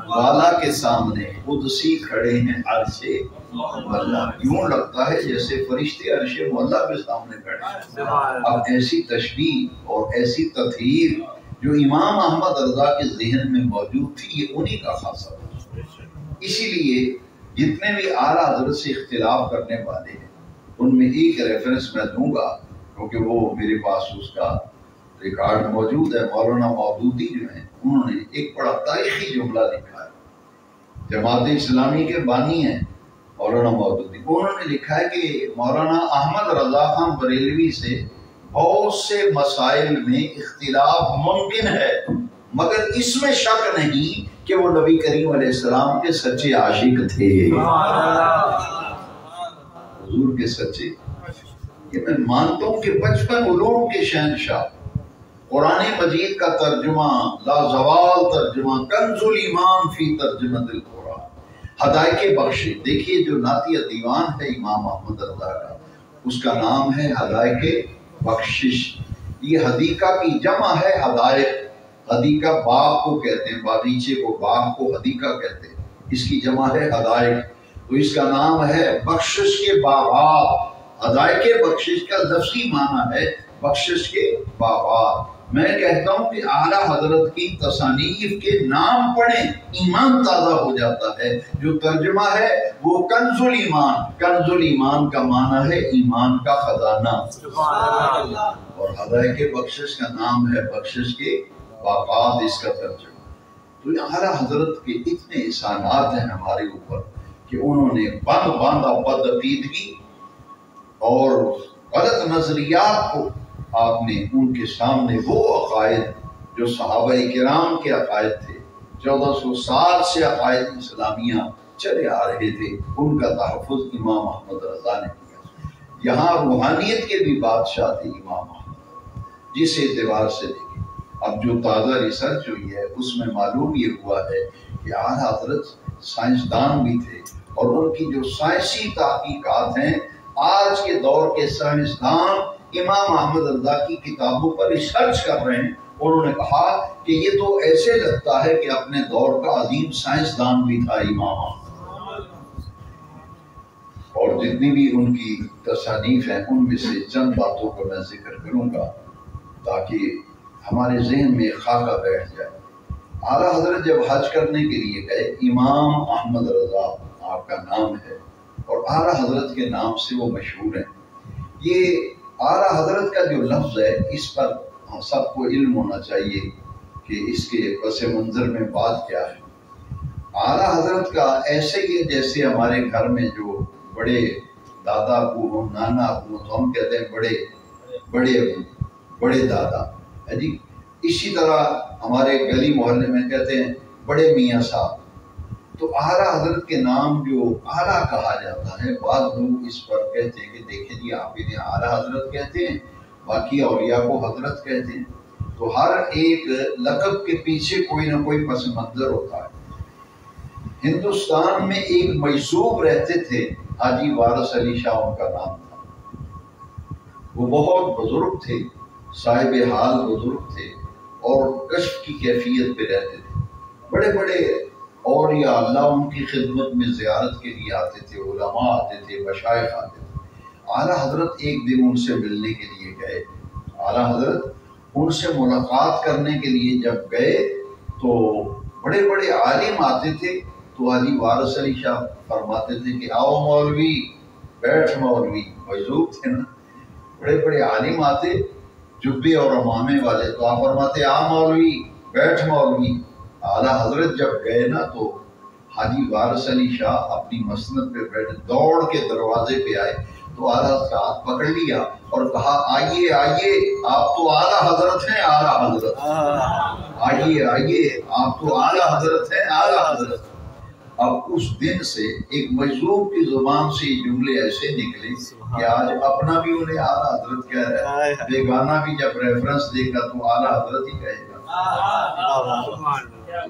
والا کے سامنے، قدسی کھڑے ہیں عرش مولا. یوں لگتا ہے جیسے فرشتے عرش مولا کے سامنے کھڑے ہیں. اب ایسی تشبیہ اور ایسی تطہیر جو امام احمد رضا کے ذہن میں موجود تھی، یہ انہی کا خاصہ ہے. اسی لیے جتنے بھی اعلیٰ حضرت سے اختلاف کرنے والے ہیں ان میں ایک ریفرنس میں دوں گا کیونکہ وہ میرے پاس اس کا ریکارڈ موجود ہے. مولانا مودودی جو ہیں انہوں نے ایک بڑا تاریخی جملہ لکھا ہے. جماعت اسلامی کے بانی ہیں مولانا مودودی. انہوں نے لکھا ہے کہ مولانا احمد رضا خان بریلوی سے بہت سے مسائل میں اختلاف ممکن ہے، مگر اس میں شک نہیں کہ وہ نبی کریم علیہ السلام کے سچے عاشق تھے، حضور کے سچے. یہ میں مانتا ہوں کہ 55 علوم کے شہنشاہ، قرآن مجید کا ترجمہ، لازوال ترجمہ، کنز الایمان فی ترجمہ القرآن، ہدایت بخشش. دیکھیے جو نعتیہ دیوان ہے امام احمد رضا کا، اس کا نام ہے ہدایت بخشش. یہ حدیقہ کی جمع ہے ہدایت. حدیقہ باغ کو کہتے ہیں، باغیچے کو، باغ کو حدیقہ کہتے ہیں. اس کی جمع ہے ہدایت، تو اس کا نام ہے بخشش کے باغات. ہدایت بخشش کا لفظی معنی ہے بخشش کے باغات. میں کہتا ہوں کہ اعلیٰ حضرت کی تصانیف کے نام پڑھیں ایمان تازہ ہو جاتا ہے. جو ترجمہ ہے وہ کنز الایمان. کنز الایمان کا معنی ہے ایمان کا خزانہ، اور ہدایت بخشش کا نام ہے بخشش کے باغات، اس کا ترجمہ. تو اعلیٰ حضرت کے اتنے احسانات ہیں ہمارے اوپر کہ انہوں نے باندھا بدعقیدگی اور غلط نظریات کو آپ نے ان کے سامنے وہ عقائد جو صحابہ کرام کے عقائد تھے، 1400 سال سے عقائد اسلامیہ چلے آ رہے تھے، ان کا تحفظ امام احمد رضا نے کیا. یہاں روحانیت کے بھی بادشاہ تھے امام احمد، جس اعتبار سے دیکھیں. اب جو تازہ ریسرچ ہوئی ہے اس میں معلوم یہ ہوا ہے کہ اعلیٰ حضرت سائنسدان بھی تھے، اور ان کی جو سائنسی تحقیقات ہیں، آج کے دور کے سائنسدان امام احمد رضا کی کتابوں پر ریسرچ کر رہے ہیں. انہوں نے کہا کہ یہ تو ایسے لگتا ہے کہ اپنے دور کا عظیم سائنسدان بھی تھا امام احمد. اور جتنی بھی ان کی تصانیف ہیں ان میں سے چند باتوں کو میں ذکر کروں گا تاکہ ہمارے ذہن میں خاکہ بیٹھ جائے. اعلیٰ حضرت جب حج کرنے کے لیے گئے، امام احمد رضا آپ کا نام ہے اور اعلیٰ حضرت کے نام سے وہ مشہور ہیں. یہ اعلیٰ حضرت کا جو لفظ ہے اس پر سب کو علم ہونا چاہیے کہ اس کے پس منظر میں بات کیا ہے. اعلیٰ حضرت کا ایسے ہی جیسے ہمارے گھر میں جو بڑے دادا ابو ہوں، نانا ابو، تو ہم کہتے ہیں بڑے ابو، بڑے دادا جی. اسی طرح ہمارے گلی محلے میں کہتے ہیں بڑے میاں صاحب. تو اعلیٰ حضرت کے نام جو اعلیٰ کہا جاتا ہے، بعض لوگ اس پر کہتے ہیں کہ دیکھیں جی آپ انہیں اعلیٰ حضرت کہتے ہیں، باقی اولیاء کو حضرت کہتے ہیں. تو ہر ایک لقب کے پیچھے کوئی نہ کوئی پس منظر ہوتا ہے. ہندوستان میں ایک مجذوب رہتے تھے، حاجی وارث علی شاہ ان کا نام تھا. وہ بہت بزرگ تھے، صاحب حال بزرگ تھے، اور کشف کی کیفیت پہ رہتے تھے. بڑے بڑے اولیاء اللہ ان کی خدمت میں زیارت کے لیے آتے تھے، علماء آتے تھے، مشائخ آتے تھے. اعلیٰ حضرت ایک دن ان سے ملنے کے لیے گئے. اعلیٰ حضرت ان سے ملاقات کرنے کے لیے جب گئے تو بڑے بڑے عالم آتے تھے. تو حاجی وارث علی شاہ فرماتے تھے کہ آؤ مولوی، بیٹھ مولوی. مجذوب تھے نا، بڑے بڑے عالم آتے جبے اور امامے والے، تو آپ فرماتے آ مولوی، بیٹھ مولوی. اعلیٰ حضرت جب گئے نا تو حاجی وارث علی شاہ اپنی مسند پہ بیٹھے، دوڑ کے دروازے پہ آئے تو اعلیٰ حضرت کا ہاتھ پکڑ لیا اور کہا آئیے آئیے، آپ تو اعلیٰ حضرت ہیں، اعلیٰ حضرت، آئیے آئیے، آپ تو اعلیٰ حضرت ہیں، اعلیٰ حضرت. اب اس دن سے ایک مجذوب کی زبان سے یہ جملے ایسے نکلے کہ آج اپنا بھی انہیں اعلیٰ حضرت کہہ رہا ہے، بیگانہ بھی جب ریفرنس دے گا تو اعلیٰ حضرت ہی کہے گا.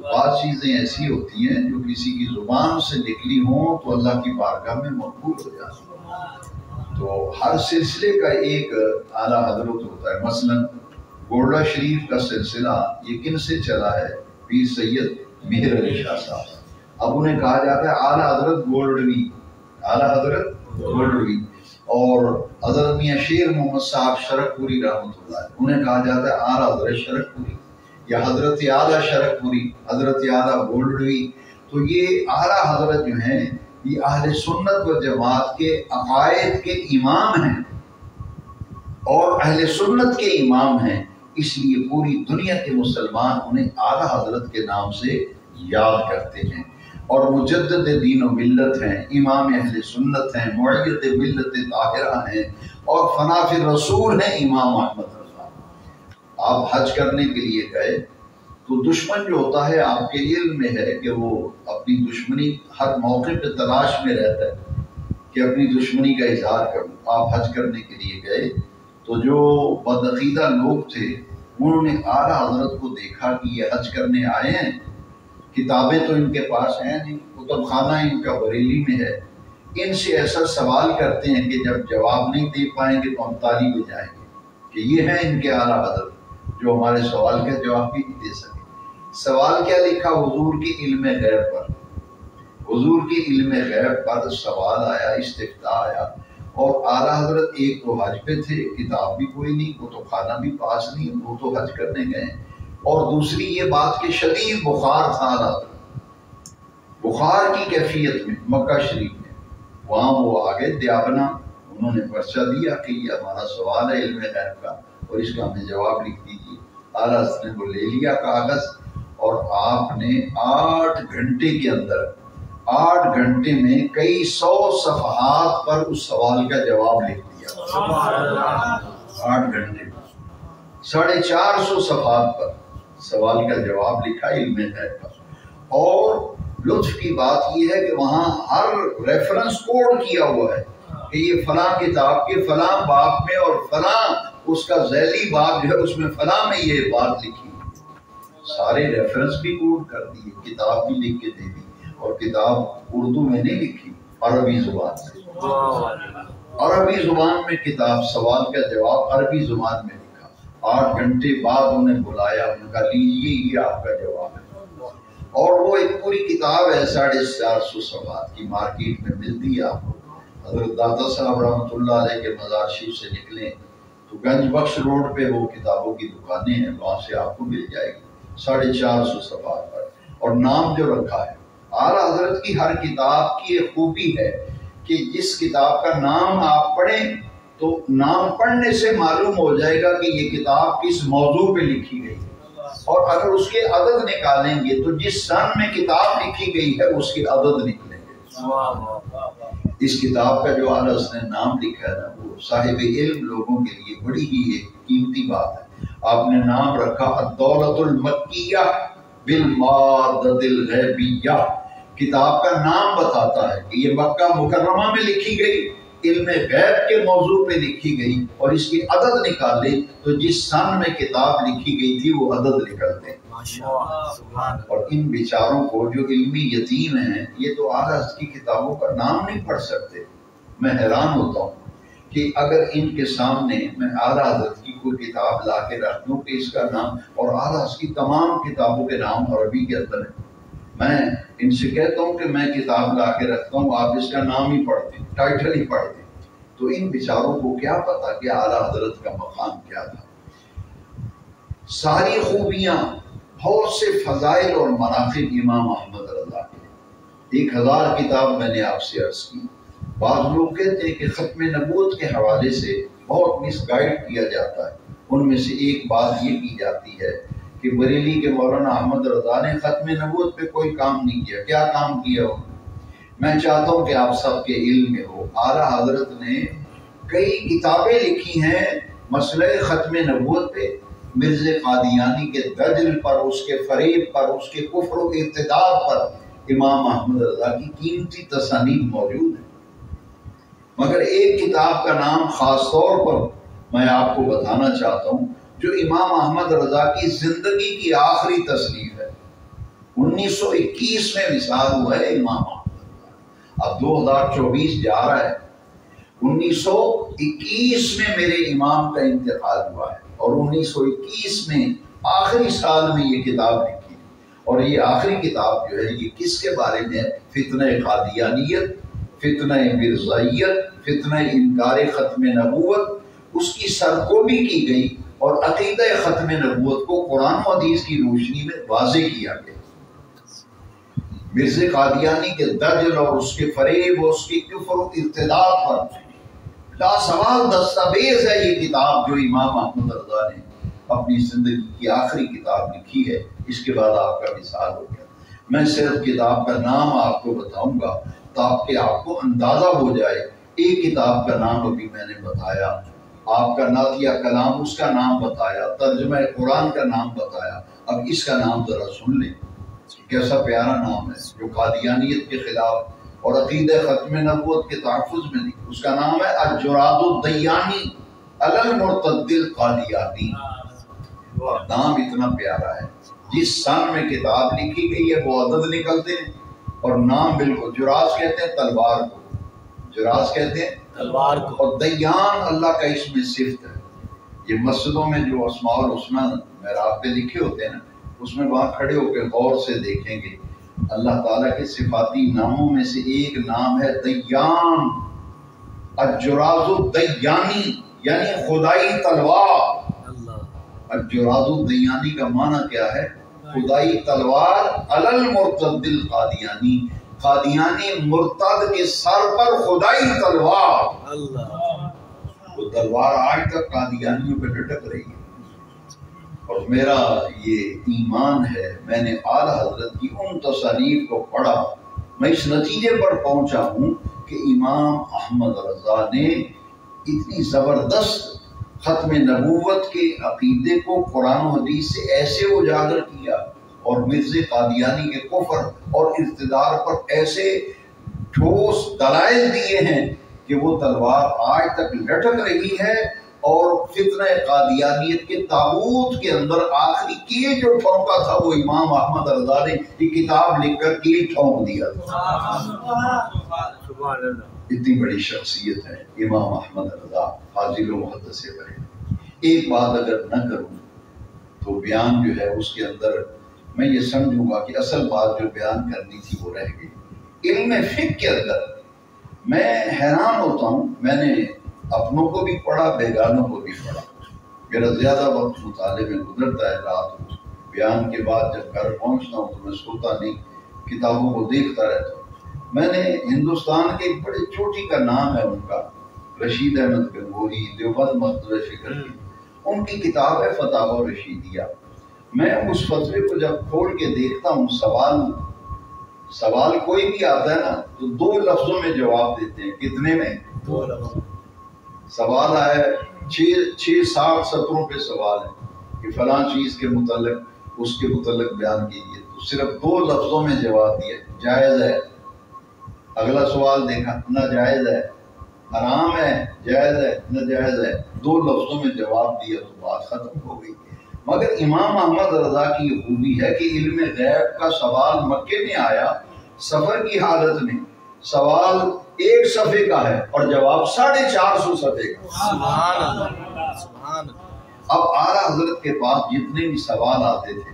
بعض چیزیں ایسی ہوتی ہیں جو کسی کی زبان سے نکلی ہوں تو اللہ کی بارگاہ میں مقبول ہو جاتی ہیں. تو ہر سلسلے کا ایک اعلیٰ حضرت ہوتا ہے. مثلا گولڈا شریف کا سلسلہ یہ کن سے چلا ہے؟ پیر سید مہر علی شاہ صاحب. اب انہیں کہا جاتا ہے اعلیٰ حضرت گولڈوی، اعلیٰ حضرت گولڈوی. اور حضرت میاں شیر محمد صاحب شرک پوری رحمۃ اللہ، انہیں کہا جاتا ہے اعلیٰ حضرت شرک پوری یا حضرت اعلیٰ شرک پوری، حضرت اعلیٰ گولڈوی. تو یہ اعلیٰ حضرت جو ہیں یہ اہل سنت و جماعت کے عقائد کے امام ہیں اور اہل سنت کے امام ہیں، اس لیے پوری دنیا کے مسلمان انہیں اعلیٰ حضرت کے نام سے یاد کرتے ہیں. اور مجدد دین و ملت ہیں، امام اہل سنت ہیں، معید ملت طاہرہ ہیں، اور فناف رسول ہیں امام احمد رضا. آپ حج کرنے کے لیے گئے تو دشمن جو ہوتا ہے آپ کے علم میں ہے کہ وہ اپنی دشمنی ہر موقع پہ تلاش میں رہتا ہے کہ اپنی دشمنی کا اظہار کروں. آپ حج کرنے کے لیے گئے تو جو بدعقیدہ لوگ تھے انہوں نے اعلیٰ حضرت کو دیکھا کہ یہ حج کرنے آئے ہیں، کتابیں تو ان کے پاس ہیں نہیں، کتب خانہ ان کا بریلی میں ہے، ان سے ایسا سوال کرتے ہیں کہ جب جواب نہیں دے پائیں گے تو ہم تالی بجائیں گے کہ یہ ہیں ان کے اعلیٰ حضرت جو ہمارے سوال کا جواب بھی نہیں دے سکے. سوال کیا لکھا؟ حضور کی علم غیب پر، حضور کی علم غیب پر سوال آیا، استفتاء آیا. اور اعلیٰ حضرت ایک تو حج پہ تھے، کتاب بھی کوئی نہیں، کتب خانہ بھی پاس نہیں، وہ تو حج کرنے گئے. اور دوسری یہ بات کہ شدید بخار تھا اعلیٰ حضرت، بخار کی کیفیت میں مکہ شریف میں. وہاں وہ آگے دیابنا انہوں نے پرچہ دیا کہ یہ ہمارا سوال ہے علم غیب کا اور اس کا ہمیں جواب لکھ دیجیے. اعلیٰ حضرت نے وہ لے لیا کاغذ اور آپ نے 8 گھنٹے کے اندر، 8 گھنٹے میں کئی 100 صفحات پر اس سوال کا جواب لکھ دیا. 8 گھنٹے میں 450 صفحات پر سوال کا جواب لکھا علم غیب پر. اور لطف کی بات یہ ہے کہ وہاں ہر ریفرنس کوڈ کیا ہوا ہے کہ یہ فلاں کتاب کے فلاں باب میں اور فلاں اس کا ذیلی باب جو ہے اس میں فلاں میں یہ بات لکھی. سارے ریفرنس بھی کوڈ کر دیے، کتاب بھی لکھ کے دے دی. اور کتاب اردو میں نہیں لکھی، عربی زبان میں، عربی زبان میں کتاب، سوال کا جواب عربی زبان میں لکھا. 8 گھنٹے بعد انہیں بلایا، ان کا لیجیے یہ آپ کا جواب ہے. اور وہ ایک پوری کتاب ہے 450 صفحات کی، مارکیٹ میں ملتی ہے آپ کو. حضرت داتا صاحب رحمۃ اللہ علیہ کے مزار شریف سے نکلیں تو گنج بخش روڈ پہ وہ کتابوں کی دکانیں ہیں، وہاں سے آپ کو مل جائے گی 450 صفحات پر. اور نام جو رکھا ہے اعلیٰ حضرت کی، ہر کتاب کی ایک خوبی ہے کہ جس کتاب کا نام آپ پڑھیں تو نام پڑھنے سے معلوم ہو جائے گا کہ یہ کتاب کس موضوع پہ لکھی گئی ہے. اور اگر اس کے عدد نکالیں گے تو جس سن میں کتاب لکھی گئی ہے اس کے عدد نکلیں گے. اس کتاب کا جو اعلیٰ حضرت نے نام لکھا ہے نا، وہ صاحب علم لوگوں کے لیے بڑی ہی ایک قیمتی بات ہے. آپ نے نام رکھا الدولۃ المکیہ بالمادۃ الغیبیہ. کتاب کا نام بتاتا ہے کہ یہ مکہ مکرمہ میں لکھی گئی، علم غیب کے موضوع پہ لکھی گئی. اور اس کی عدد نکالے تو جس سن میں کتاب لکھی گئی تھی وہ عدد نکلتے ہیں. اور ان بیچاروں کو جو علمی یتیم ہیں، یہ تو اعلیٰ حضرت کی کتابوں کا نام نہیں پڑھ سکتے. میں حیران ہوتا ہوں کہ اگر ان کے سامنے میں اعلیٰ حضرت کی کوئی کتاب لا کے رکھ دوں کہ اس کا نام، اور اعلیٰ حضرت کی تمام کتابوں کے نام عربی کے اندر ہیں، میں ان سے کہتا ہوں کہ میں کتاب لا کے رکھتا ہوں، آپ اس کا نام ہی پڑھتے ہیں، ٹائٹل ہی پڑھتے ہیں. تو ان بیچاروں کو کیا پتا کہ اعلیٰ حضرت کا مقام کیا تھا. ساری خوبیاں، بہت سے فضائل اور مناقب امام احمد رضا کے. 1000 کتاب میں نے آپ سے عرض کی. بعض لوگ کہتے ہیں کہ ختم نبوت کے حوالے سے بہت مس گائیڈ کیا جاتا ہے. ان میں سے ایک بات یہ کی جاتی ہے کہ بریلی کے مولانا احمد رضا نے ختم نبوت پہ کوئی کام نہیں کیا. کیا کام کیا ہو؟ میں چاہتا ہوں کہ آپ سب کے علم میں ہو، اعلیٰ حضرت نے کئی کتابیں لکھی ہیں مسئلہ ختم نبوت پہ. مرزا قادیانی کے دجل پر، اس کے فریب پر، اس کے کفر و ارتداد پر امام احمد رضا کی قیمتی تصانیف موجود ہیں. مگر ایک کتاب کا نام خاص طور پر میں آپ کو بتانا چاہتا ہوں جو امام احمد رضا کی زندگی کی آخری تصنیف ہے. 1921 میں وصال ہوا ہے امام احمد رضا. اب 2024 جا رہا ہے. 1921 میں میرے امام کا انتقال ہوا ہے اور 1921 میں آخری سال میں یہ کتاب لکھی، اور یہ آخری کتاب جو ہے یہ کس کے بارے میں ہے؟ فتنہ قادیانیت، فتنہ مرزائیت، فتنہ انکار ختم نبوت، اس کی سرکوبی کی گئی اور عقیدہ ختم نبوت کو قرآن و حدیث کی روشنی میں واضح کیا گیا۔ مرزا قادیانی کے دجل اور اس کے فریب اور اس کی کفر و ارتداد پر لاسوال دستاویز ہے یہ کتاب جو امام احمد رضا نے اپنی زندگی کی آخری کتاب لکھی ہے۔ اس کے بعد آپ کا وصال ہو گیا۔ میں صرف کتاب کا نام آپ کو بتاؤں گا تاکہ آپ کو اندازہ ہو جائے۔ ایک کتاب کا نام ابھی میں نے بتایا، آپ کا نعتیہ کلام اس کا نام بتایا، ترجمہ قرآن کا نام بتایا، اب اس کا نام ذرا سن لیں، کیسا پیارا نام ہے جو قادیانیت کے خلاف اور عقیدہ ختم نبوت کے تحفظ میں نہیں۔ اس کا نام ہے الجراد الدیانی علی المرتد القادیانی۔ نام اتنا پیارا ہے، جس سن میں کتاب لکھی گئی ہے وہ عدد نکلتے ہیں، اور نام بالکل جراز کہتے ہیں تلوار کو، جراز کہتے ہیں تلوار کو، اور دیان اللہ کا اس میں صفت ہے۔ یہ مسجدوں میں جو اسماء الحسنی محراب پہ لکھے ہوتے ہیں نا، اس میں وہاں کھڑے ہو کے غور سے دیکھیں گے اللہ تعالیٰ کے صفاتی ناموں میں سے ایک نام ہے دیان، الجراز الدیانی، یعنی خدائی تلوار۔ الجراز الدیانی کا معنی کیا ہے؟ خدائی تلوار علی المرتد القادیانی، قادیانی مرتد کے سر پر خدائی تلوار۔ وہ تلوار آج تک قادیانیوں پہ لٹک رہی ہے، اور میرا یہ ایمان ہے، میں نے اعلیٰ حضرت کی ان تصانیف کو پڑھا، میں اس نتیجے پر پہنچا ہوں کہ امام احمد رضا نے اتنی زبردست ختم نبوت کے عقیدے کو قرآن و حدیث سے ایسے اجاگر کیا، اور مرزا قادیانی کے کفر اور ارتداد پر ایسے ٹھوس دلائل دیے ہیں کہ وہ تلوار آج تک لٹک رہی ہے، اور فتنہ قادیانیت کے تابوت کے اندر آخری کیل جو ٹھونکا تھا وہ امام احمد رضا نے یہ کتاب لکھ کر کیل ٹھونک دیا تھا۔ اتنی بڑی شخصیت ہے امام احمد رضا، فاضل و محدث بڑے۔ ایک بات اگر نہ کروں تو بیان جو ہے اس کے اندر میں یہ سمجھوں گا کہ اصل بات جو بیان کرنی تھی وہ رہ گئی۔ علم فقہ کے اندر میں حیران ہوتا ہوں، میں نے اپنوں کو بھی پڑھا، بیگانوں کو بھی پڑھا، میرا زیادہ وقت مطالعے میں گزرتا ہے۔ رات کو بیان کے بعد جب گھر پہنچتا ہوں تو میں سوتا نہیں، کتابوں کو دیکھتا رہتا ہوں۔ میں نے ہندوستان کے ایک بڑے چوٹی کا نام ہے ان کا، رشید احمد گنگوہی، دیوبند مکتبہ فکر کی، ان کی کتاب ہے فتاوی رشیدیہ۔ میں اس فتوے کو جب کھول کے دیکھتا ہوں، سوال کوئی بھی آتا ہے نا تو 2 لفظوں میں جواب دیتے ہیں۔ کتنے میں؟ 2 لفظ۔ سوال آیا 6-7 سطروں پہ سوال ہے کہ فلاں چیز کے متعلق اس کے متعلق بیان کیجیے، تو صرف 2 لفظوں میں جواب دیا، جائز ہے۔ اگلا سوال دیکھا، ناجائز ہے، حرام ہے، جائز ہے، ناجائز ہے، 2 لفظوں میں جواب دیا تو بات ختم ہو گئی۔ مگر امام احمد رضا کی یہ خوبی ہے کہ علم غیب کا سوال مکے میں آیا، سفر کی حالت میں، سوال 1 صفحے کا ہے اور جواب 450 صفحے کا۔ سبحان اللہ، سبحان اللہ۔ اب اعلیٰ حضرت کے پاس جتنے بھی سوال آتے تھے،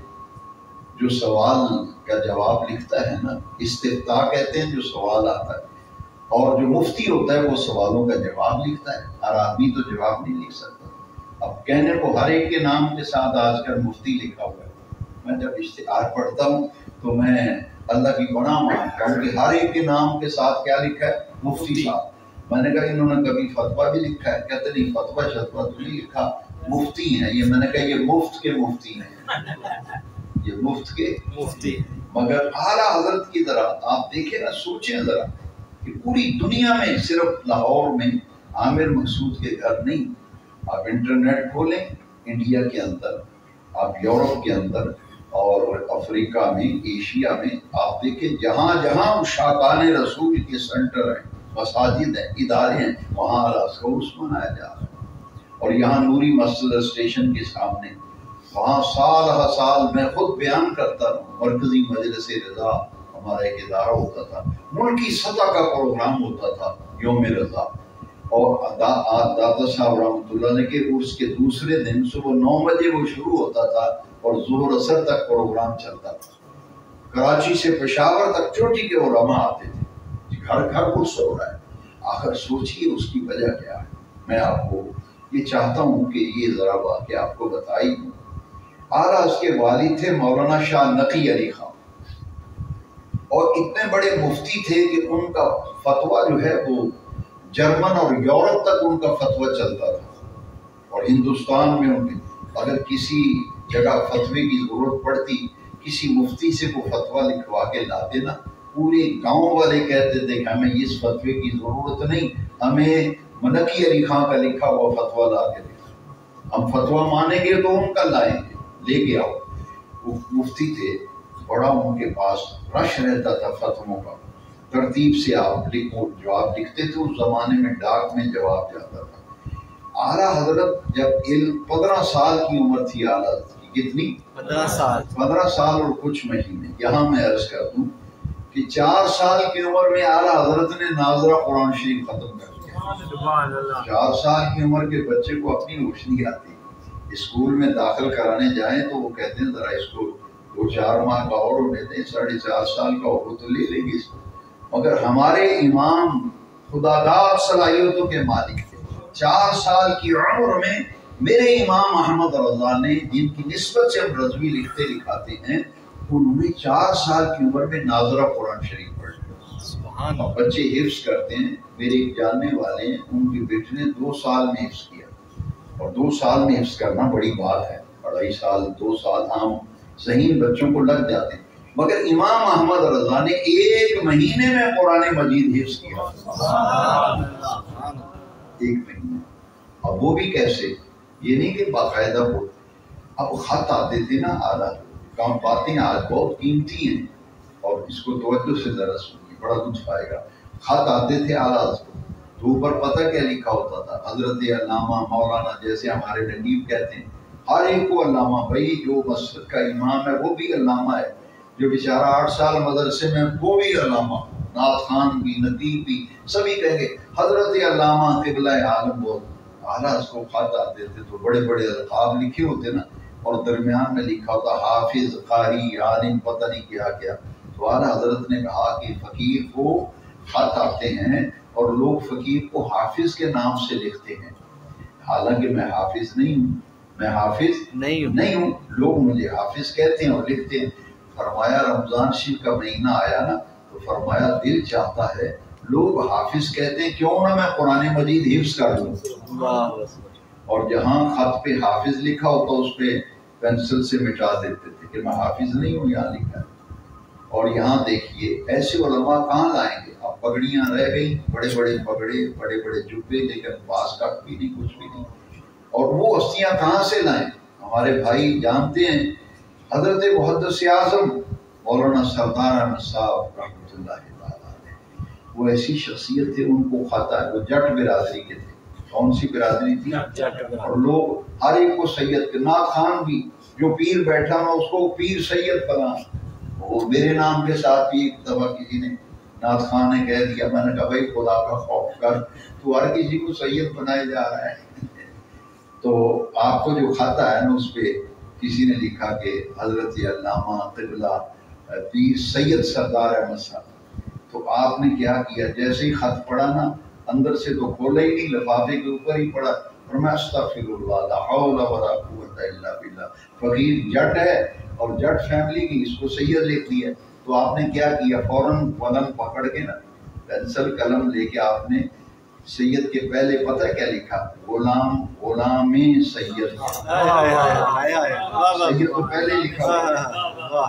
جو سوال کا جواب لکھتا ہے نا، استفتاء کہتے ہیں جو سوال آتا ہے، اور جو مفتی ہوتا ہے وہ سوالوں کا جواب لکھتا ہے۔ ہر آدمی تو جواب نہیں لکھ سکتا۔ اب کہنے کو ہر ایک کے نام کے ساتھ آج کل مفتی لکھا ہوا ہے۔ میں جب اشتہار پڑھتا ہوں تو میں اللہ کی پناہ مانگتا ہوں کہ ہر ایک کے نام کے ساتھ کیا لکھا ہے؟ مفتی صاحب۔ میں نے کہا انہوں نے کبھی فتویٰ بھی لکھا ہے؟ کہتے نہیں، فتویٰ شتویٰ تو نہیں لکھا، مفتی ہیں یہ۔ میں نے کہا یہ مفت کے مفتی ہیں، یہ مفت کے مفتی۔ مگر اعلیٰ حضرت کی ذرا آپ دیکھیں نا، سوچیں ذرا کہ پوری دنیا میں صرف لاہور میں عامر مقصود کے گھر نہیں، آپ انٹرنیٹ کھولیں، انڈیا کے اندر، آپ یورپ کے اندر اور افریقہ میں، ایشیا میں، آپ دیکھیں جہاں جہاں مشاقان رسول کے سنٹر ہیں، مساجد ہیں، ادارے ہیں، وہاں عرصہ منایا جا رہا ہے۔ اور یہاں نوری مسجد اسٹیشن کے سامنے، وہاں سال ہر سال میں خود بیان کرتا ہوں، مرکزی مجلس رضا ہمارا ایک ادارہ ہوتا تھا، ملکی سطح کا پروگرام ہوتا تھا یوم رضا۔ اور داتا صاحب رحمۃ اللہ کے عرس کے دوسرے دن صبح 9 بجے وہ شروع ہوتا تھا اور ظہر اثر تک پروگرام چلتا تھا. کراچی سے پشاور تک چوٹی کے علماء آتے تھے. گھر گھر وہ سو رہا ہے. آخر سوچیے اس کی وجہ کیا ہے. میں آپ کو یہ چاہتا ہوں کہ یہ ذرا واقعہ آپ کو بتائی دوں. آرا اس کے والد تھے مولانا شاہ نقی علی خان، اور اتنے بڑے مفتی تھے کہ ان کا فتویٰ جو ہے وہ جرمن اور یورپ تک ان کا فتویٰ چلتا تھا. اور ہندوستان میں ان کے اگر کسی جگہ فتوے کی ضرورت پڑتی، کسی مفتی سے وہ فتویٰ لکھوا کے لاتے نا، پورے گاؤں والے کہتے تھے کہ ہمیں اس فتوے کی ضرورت نہیں، ہمیں نقی علی خان کا لکھا ہوا فتویٰ لا کے دیں. ہم فتویٰ مانیں گے تو ان کا لائیں گے، لے کے آؤ. وہ مفتی تھے، بڑا ان کے پاس رش رہتا تھا فتووں کا. ترتیب سے آپ جواب لکھتے تھے. اس زمانے میں ڈاک میں جواب جاتا تھا. اعلیٰ حضرت جب 15 سال کی عمر تھی اعلیٰ حضرت کی، کتنی؟ 15 سال اور کچھ مہینے. یہاں میں عرض کر دوں کہ 4 سال کی عمر میں اعلیٰ حضرت نے ناظرہ قرآن شریف ختم کر دیا. 4 سال کی عمر کے بچے کو اپنی روشنی آتی. اسکول میں داخل کرانے جائیں تو وہ کہتے ہیں ذرا اس کو 2-4 ماہ کا اور ہونے دیں، 4.5 سال کا ہو تو لے لیں گے اس کو. مگر ہمارے امام خداداد صلاحیتوں کے مالک تھے. 4 سال کی عمر میں میرے امام احمد رضا نے، جن کی نسبت سے ہم رضوی لکھتے لکھاتے ہیں، انہوں نے 4 سال کی عمر میں ناظرہ قرآن شریف پڑھ لیا. بچے حفظ کرتے ہیں. میرے ایک جاننے والے ہیں، ان کے بیٹے نے 2 سال میں حفظ کیا. اور 2 سال میں حفظ کرنا بڑی بات ہے. 2.5 سال 2 سال عام ذہین بچوں کو لگ جاتے ہیں. مگر امام احمد رضا نے 1 مہینے میں قرآن مجید حفظ کیا. 1 مہینے. اب وہ بھی کیسے؟ یہ نہیں کہ باقاعدہ وہ اب خط آتے تھے نا اعلیٰ. کام باتیں آج بہت قیمتی ہیں اور اس کو توجہ سے ذرا سنیے، بڑا کچھ آئے گا. خط آتے تھے اعلیٰ کو، تو اوپر پتہ کیا لکھا ہوتا تھا؟ حضرت علامہ مولانا، جیسے ہمارے نڈیب کہتے ہیں ہر ایک کو علامہ. بھائی جو مسجد کا امام ہے وہ بھی علامہ ہے، جو بیچارہ 8 سال مدرسے میں وہ بھی علامہ، نعت خان بھی، نقیب بھی، سبھی کہیں گے حضرت علامہ قبلہ عالم. بہت اعلیٰ اس کو خط آتے تھے تو بڑے بڑے القاب لکھے ہوتے نا، اور درمیان میں لکھا ہوتا حافظ، قاری، عالم، پتہ نہیں کیا کیا. تو اعلیٰ حضرت نے کہا کہ فقیر کو خط آتے ہیں اور لوگ فقیر کو حافظ کے نام سے لکھتے ہیں، حالانکہ میں حافظ نہیں ہوں، میں حافظ نہیں ہوں، لوگ مجھے حافظ کہتے ہیں اور لکھتے ہیں. فرمایا رمضان شریف کا مہینہ آیا نا تو فرمایا دل چاہتا ہے لوگ حافظ کہتے ہیں، کیوں نہ میں قرآن مجید حفظ کر لوں. اور جہاں خط پہ حافظ لکھا ہوتا اس پہ پینسل سے مٹا دیتے تھے کہ میں حافظ نہیں ہوں، یہاں لکھا ہے. اور یہاں دیکھیے ایسے علماء کہاں لائیں گے؟ اب پگڑیاں رہ گئی، بڑے بڑے پگڑے، بڑے بڑے جبے، لیکن پاس کٹ بھی نہیں، کچھ بھی نہیں. اور وہ ہستیاں کہاں سے لائیں؟ ہمارے بھائی جانتے ہیں حضرت محدث اعظم مولانا سردار احمد صاحب رحمۃ اللہ تعالیٰ، وہ ایسی شخصیت تھے. ان کو خط آئے، وہ جٹ برادری کے تھے. کون سی برادری تھی؟ اور لوگ ہر ایک کو سید کے، نعت خان بھی، جو پیر بیٹھا نا اس کو پیر سید فلاں. وہ میرے نام کے ساتھ بھی ایک دفعہ کسی نے نعت خان نے کہہ دیا. میں نے کہا بھائی خدا کا خوف کر، تو ہر کسی کو سید بنائے جا رہا ہے. تو آپ کو جو خط آیا نا اس پہ کسی نے لکھا کہ حضرت علامہ قبلہ پیر سید سردار احمد صاحب. تو آپ نے کیا کیا؟ جیسے ہی خط پڑھا نا، اندر سے تو کھولا ہی نہیں، لفافے کے اوپر ہی پڑھا. اور میں استغفر اللہ لا حول ولا قوت الا باللہ. فقیر جٹ ہے اور جٹ فیملی کی، اس کو سید لکھ دیا. تو آپ نے کیا کیا؟ فوراً قلم پکڑ کے نا، پینسل قلم لے کے آپ نے سید کے پہلے پتہ کیا لکھا؟ غلام سید. سید تو پہلے لکھا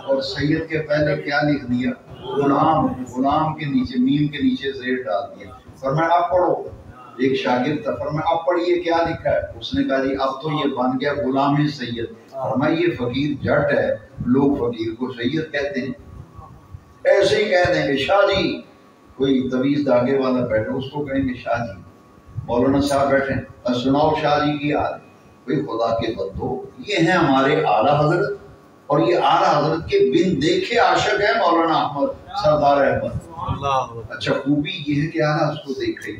اور سید کے پہلے کیا لکھ دیا؟ غلام. غلام کے نیچے میم کے نیچے زیر ڈال دیا. فرمایا اب پڑھو. ایک شاگرد تھا، فرمایا اب پڑھیے کیا لکھا ہے. اس نے کہا جی اب تو یہ بن گیا غلام سید. فرمایا یہ فقیر جٹ ہے، لوگ فقیر کو سید کہتے ہیں. ایسے ہی کہہ دیں گے شاہ جی، کوئی طویز داغے والا بیٹھا اس کو کہیں گے شاہ جی. مولانا صاحب بیٹھے سناؤ شاہ جی کی حال. بھئی خدا کے بندو، یہ ہیں ہمارے اعلیٰ حضرت، اور یہ اعلیٰ حضرت کے بن دیکھے عاشق ہے مولانا احمد سردار احمد. اچھا خوبی یہ ہے کہ اعلیٰ اس کو دیکھ رہے.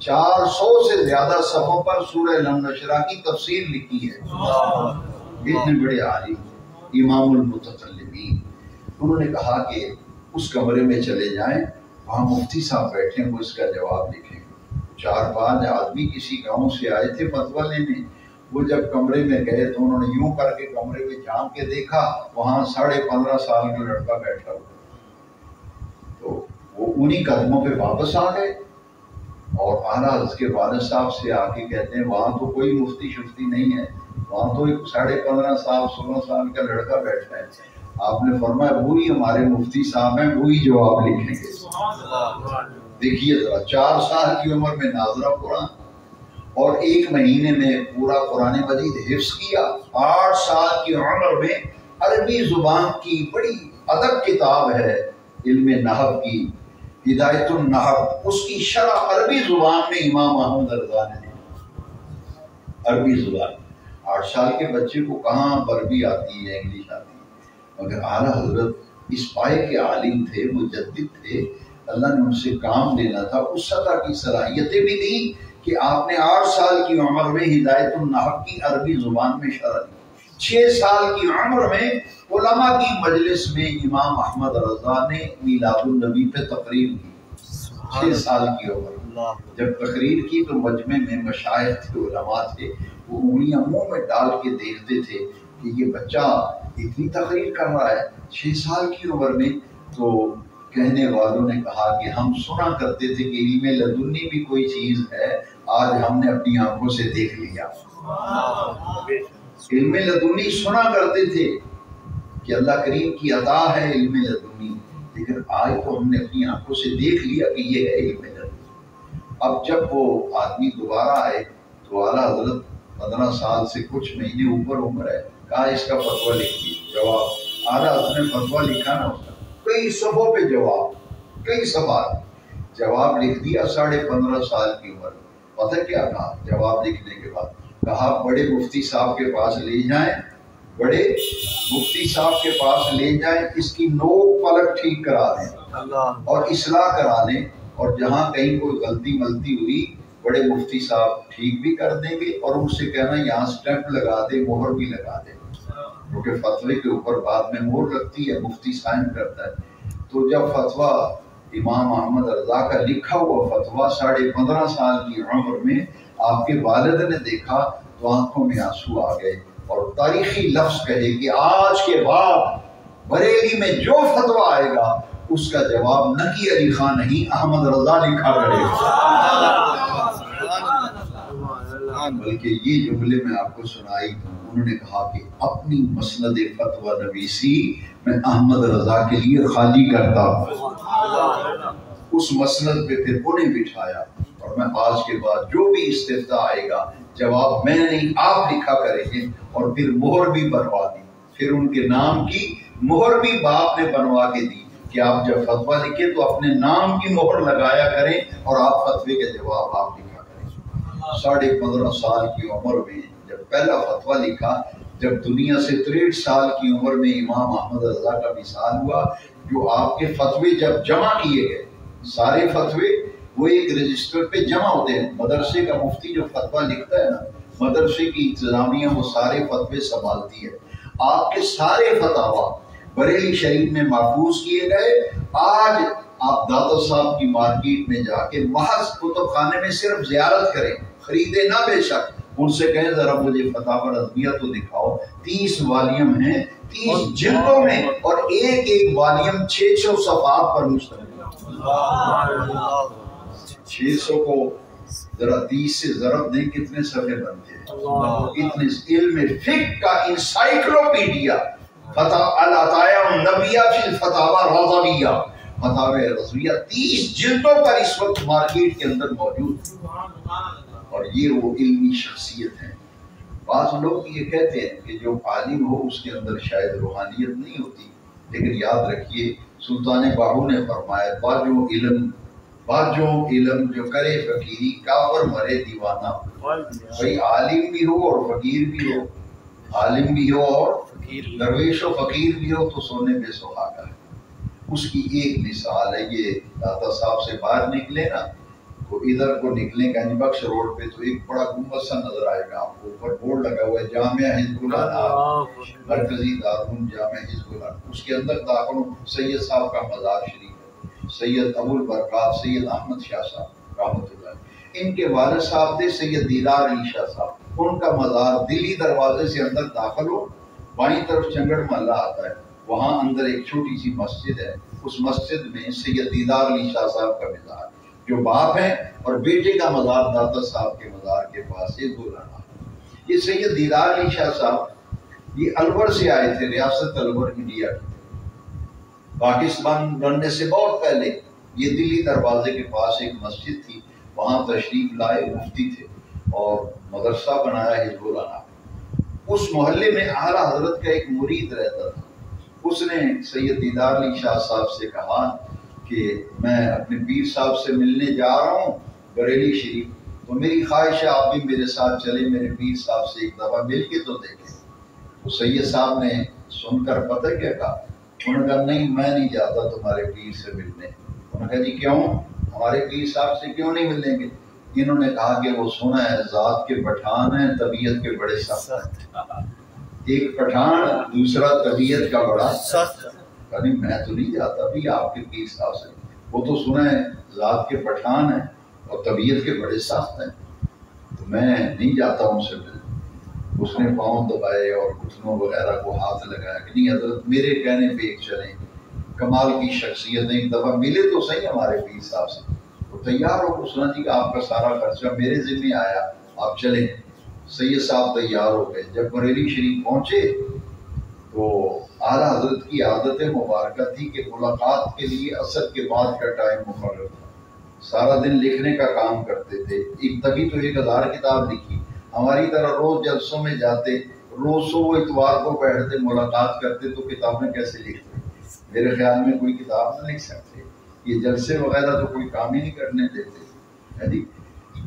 400 سے زیادہ صفحوں پر سورہ لم نشرح کی تفسیر لکھی ہے. اتنے بڑے عالم امام المتکلمین. انہوں نے کہا کہ اس کمرے میں چلے جائیں, وہاں مفتی صاحب بیٹھے ہیں, وہ اس کا جواب لکھیں. 4-5 آدمی کسی گاؤں سے آئے تھے فتویٰ لینے. وہ جب کمرے میں گئے تو انہوں نے یوں کر کے کمرے میں جھانک کے دیکھا, وہاں 15.5 سال کا لڑکا بیٹھا ہوا. تو وہ انہی قدموں پہ واپس آ گئے اور اعلیٰ حضرت کے والد صاحب سے آ کے کہتے ہیں وہاں تو کوئی مفتی شفتی نہیں ہے, وہاں تو ایک 15.5 سال 16 سال کا لڑکا بیٹھا ہے. آپ نے فرمایا وہی ہمارے مفتی صاحب ہیں, وہی جواب لکھیں گے. دیکھیے ذرا, 4 سال کی عمر میں ناظرہ قرآن اور 1 مہینے میں پورا قرآن مجید حفظ کیا. 8 سال کی عمر میں عربی زبان کی بڑی ادب کتاب ہے علم نحو کی, ہدایت النحو, اس کی شرح عربی زبان میں امام احمد رضا نے. عربی زبان 8 سال کے بچے کو کہاں عربی آتی ہے, انگلش آتی ہے. مگر اعلیٰ حضرت اس پائے کے عالم تھے, مجدد تھے, اللہ نے ان سے کام لینا تھا. اس سطح کی صلاحیتیں بھی دی کہ آپ نے 8 سال کی عمر میں ہدایت النحو کی عربی زبان میں شرح دی. 6 سال کی عمر میں علماء کی مجلس میں امام احمد رضا نے میلاد النبی پہ تقریر کی. 6 سال کی عمر جب تقریر کی تو مجمع میں مشائخ تھے, علماء تھے, وہ انگلیاں منہ میں ڈال کے دیکھتے تھے کہ یہ بچہ اتنی تقریر کر رہا ہے 6 سال کی عمر میں. تو کہنے والوں نے کہا کہ ہم سنا کرتے تھے کہ علم لدنی بھی کوئی چیز ہے, آج ہم نے اپنی آنکھوں سے دیکھ لیا. علم لدنی سنا کرتے تھے کہ اللہ کریم کی عطا ہے علم لدنی, لیکن آج تو ہم نے اپنی آنکھوں سے دیکھ لیا کہ یہ ہے علم لدنی. اب جب وہ آدمی دوبارہ آئے تو اعلیٰ حضرت 15 سال سے کچھ مہینے اوپر عمر ہے, کہا اس کا فتویٰ لکھ دی. جواب اعلیٰ حضرت نے فتویٰ لکھا نا, اس کا کئی صفحوں پہ جواب, کئی سوال جواب لکھ دیا. 15.5 سال کی عمر. پتہ کیا کہا جواب لکھنے کے بعد؟ کہا بڑے مفتی صاحب کے پاس لے جائیں, بڑے مفتی صاحب کے پاس لے جائیں, اس کی نوک پلک ٹھیک کرا دیں اور اصلاح کرا دیں, اور جہاں کہیں کوئی غلطی ملتی ہوئی بڑے مفتی صاحب ٹھیک بھی کر دیں گے, اور ان سے کہنا یہاں سٹیمپ لگا دے, مہر بھی لگا دے, کیونکہ فتوے کے اوپر بعد میں مہر لگتی ہے, مفتی سائن کرتا ہے. تو جب فتویٰ امام احمد رضا کا لکھا ہوا فتویٰ 15.5 سال کی عمر میں آپ کے والد نے دیکھا تو آنکھوں میں آنسو آ گئے, اور تاریخی لفظ کہے کہ آج کے بعد بریلی میں جو فتویٰ آئے گا اس کا جواب نقی علی خان نہیں, احمد رضا لکھا کرے گا. بلکہ یہ جملے میں آپ کو سنائی, انہوں نے کہا کہ اپنی مسند فتویٰ نویسی میں احمد رضا کے لیے خالی کرتا ہوں. اس مسند پہ پھر انہیں بٹھایا, اور میں آج کے بعد جو بھی استفتاء آئے گا جواب میں نہیں آپ لکھا کریں گے, اور پھر مہر بھی بنوا دی. پھر ان کے نام کی مہر بھی باپ نے بنوا کے دی کہ آپ جب فتویٰ لکھیں تو اپنے نام کی مہر لگایا کریں, اور آپ فتوے کے جواب آپ لکھا کریں. 15.5 سال کی عمر میں جب پہلا فتویٰ لکھا, جب دنیا سے 63 سال کی عمر میں امام احمد رضا کا وصال ہوا, جو آپ کے فتوے جب جمع کیے گئے, سارے فتوے وہ ایک رجسٹر پہ جمع ہوتے ہیں. مدرسے کا مفتی جو فتویٰ لکھتا ہے نا, مدرسے کی انتظامیہ وہ سارے فتوے سنبھالتی ہے. آپ کے سارے فتاویٰ بریلی شریف میں محفوظ کیے گئے. آج آپ داتا صاحب کی مارکیٹ میں جا کے محض کتب خانے میں صرف زیارت کریں, خریدے نہ بے شک, ان سے کہیں ذرا مجھے فتاوی رضویہ تو دکھاؤ. 30 والیم ہیں, 30 جلدوں میں, اور ایک ایک والیم 600 صفحات پر مشتمل. 600 کو ذرا 30 سے ضرب دیں کتنے صفحے بنتے ہیں. اتنے علم فقہ کا انسائکلوپیڈیا العطایا النبیہ فی الفتاوی الرضویہ, فتاوی رضویہ 30 جلدوں پر اس وقت مارکیٹ کے اندر موجود. اور یہ وہ علمی شخصیت ہے. بعض لوگ یہ کہتے ہیں کہ جو عالم ہو اس کے اندر شاید روحانیت نہیں ہوتی, لیکن یاد رکھیے سلطان باہو نے فرمایا باجو علم جو کرے فقیری کافر مرے دیوانہ. بھائی عالم بھی ہو اور فقیر بھی ہو, عالم بھی ہو اور درویش و فقیر بھی ہو تو سونے پہ سہاگا ہے. اس کی ایک مثال ہے, یہ داتا صاحب سے باہر نکلے نا تو ادھر کو نکلیں گنج بخش روڈ پہ تو ایک بڑا گنبد سا نظر آئے گا آپ کو، اوپر بورڈ لگا ہوا ہے جامعہ حزب اللہ، مرکزی دارالعلوم جامعہ حزب اللہ، اس کے اندر داخل سید صاحب کا مزار شریف ہے، سید ابو البرکات سید احمد شاہ صاحب رحمۃ اللہ، ان کے والد صاحب تھے سید دیدار علی شاہ صاحب، ان کا مزار دلی دروازے سے اندر داخل ہو، بائیں طرف چنگڑ محلہ آتا ہے، وہاں اندر ایک چھوٹی سی مسجد ہے، اس مسجد میں سید دیدار علی شاہ صاحب کا مزار جو باپ ہیں، اور بیٹے کا مزار داتا صاحب کے مزار کے پاس ایک بولانا۔ یہ سید دیدار علی شاہ صاحب یہ الور سے آئے تھے، ریاست الور انڈیا کی، پاکستان بننے سے بہت پہلے یہ دلی دروازے کے پاس ایک مسجد تھی، وہاں تشریف لائے، مفتی تھے اور مدرسہ بنایا حزب اللہ۔ اس محلے میں اعلیٰ حضرت کا ایک مرید رہتا تھا، اس نے سید دیدار علی شاہ صاحب سے کہا کہ میں اپنے پیر صاحب سے ملنے جا رہا ہوں بریلی شریف، تو میری خواہش ہے آپ بھی میرے ساتھ چلیں، میرے پیر صاحب سے ایک دفعہ مل کے تو دیکھیں۔ تو سید صاحب نے سن کر پتہ کیا کہا، انہوں نے کہا نہیں میں نہیں جاتا تمہارے پیر سے ملنے۔ انہوں نے کہا جی کیوں، ہمارے پیر صاحب سے کیوں نہیں ملیں گے؟ انہوں نے کہا کہ وہ سنا ہے ذات کے پٹھان ہیں، طبیعت کے بڑے سخت ہیں، ایک پٹھان دوسرا طبیعت کا بڑا سخت۔ نہیں میں تو نہیں جاتا بھی آپ کے پیر صاحب سے، وہ تو سنا ہے ذات کے پٹھان ہیں اور طبیعت کے بڑے سخت ہیں، تو میں نہیں جاتا ان سے ملنے۔ اس نے پاؤں دبائے اور گھٹنوں وغیرہ کو ہاتھ لگایا کہ نہیں حضرت میرے کہنے پہ ایک چلیں، کمال کی شخصیت ہے، ایک دفعہ ملے تو صحیح ہمارے پیر صاحب سے۔ تو تیار ہو کو سنا جی کہ آپ کا سارا خرچہ میرے ذمہ آیا، آپ چلیں۔ سید صاحب تیار ہو گئے، جب بریلی شریف پہنچے تو اعلیٰ حضرت کی عادت مبارکہ تھی کہ ملاقات کے لیے عصر کے بعد کا ٹائم مقرر تھا، سارا دن لکھنے کا کام کرتے تھے، ایک تبھی تو 1000 کتاب لکھی، ہماری طرح روز جلسوں میں جاتے، روز صبح اتوار کو بیٹھتے ملاقات کرتے تو کتابیں کیسے لکھتے؟ میرے خیال میں کوئی کتاب نہ لکھ سکتے، یہ جلسے وغیرہ تو کوئی کام ہی نہیں کرنے دیتے،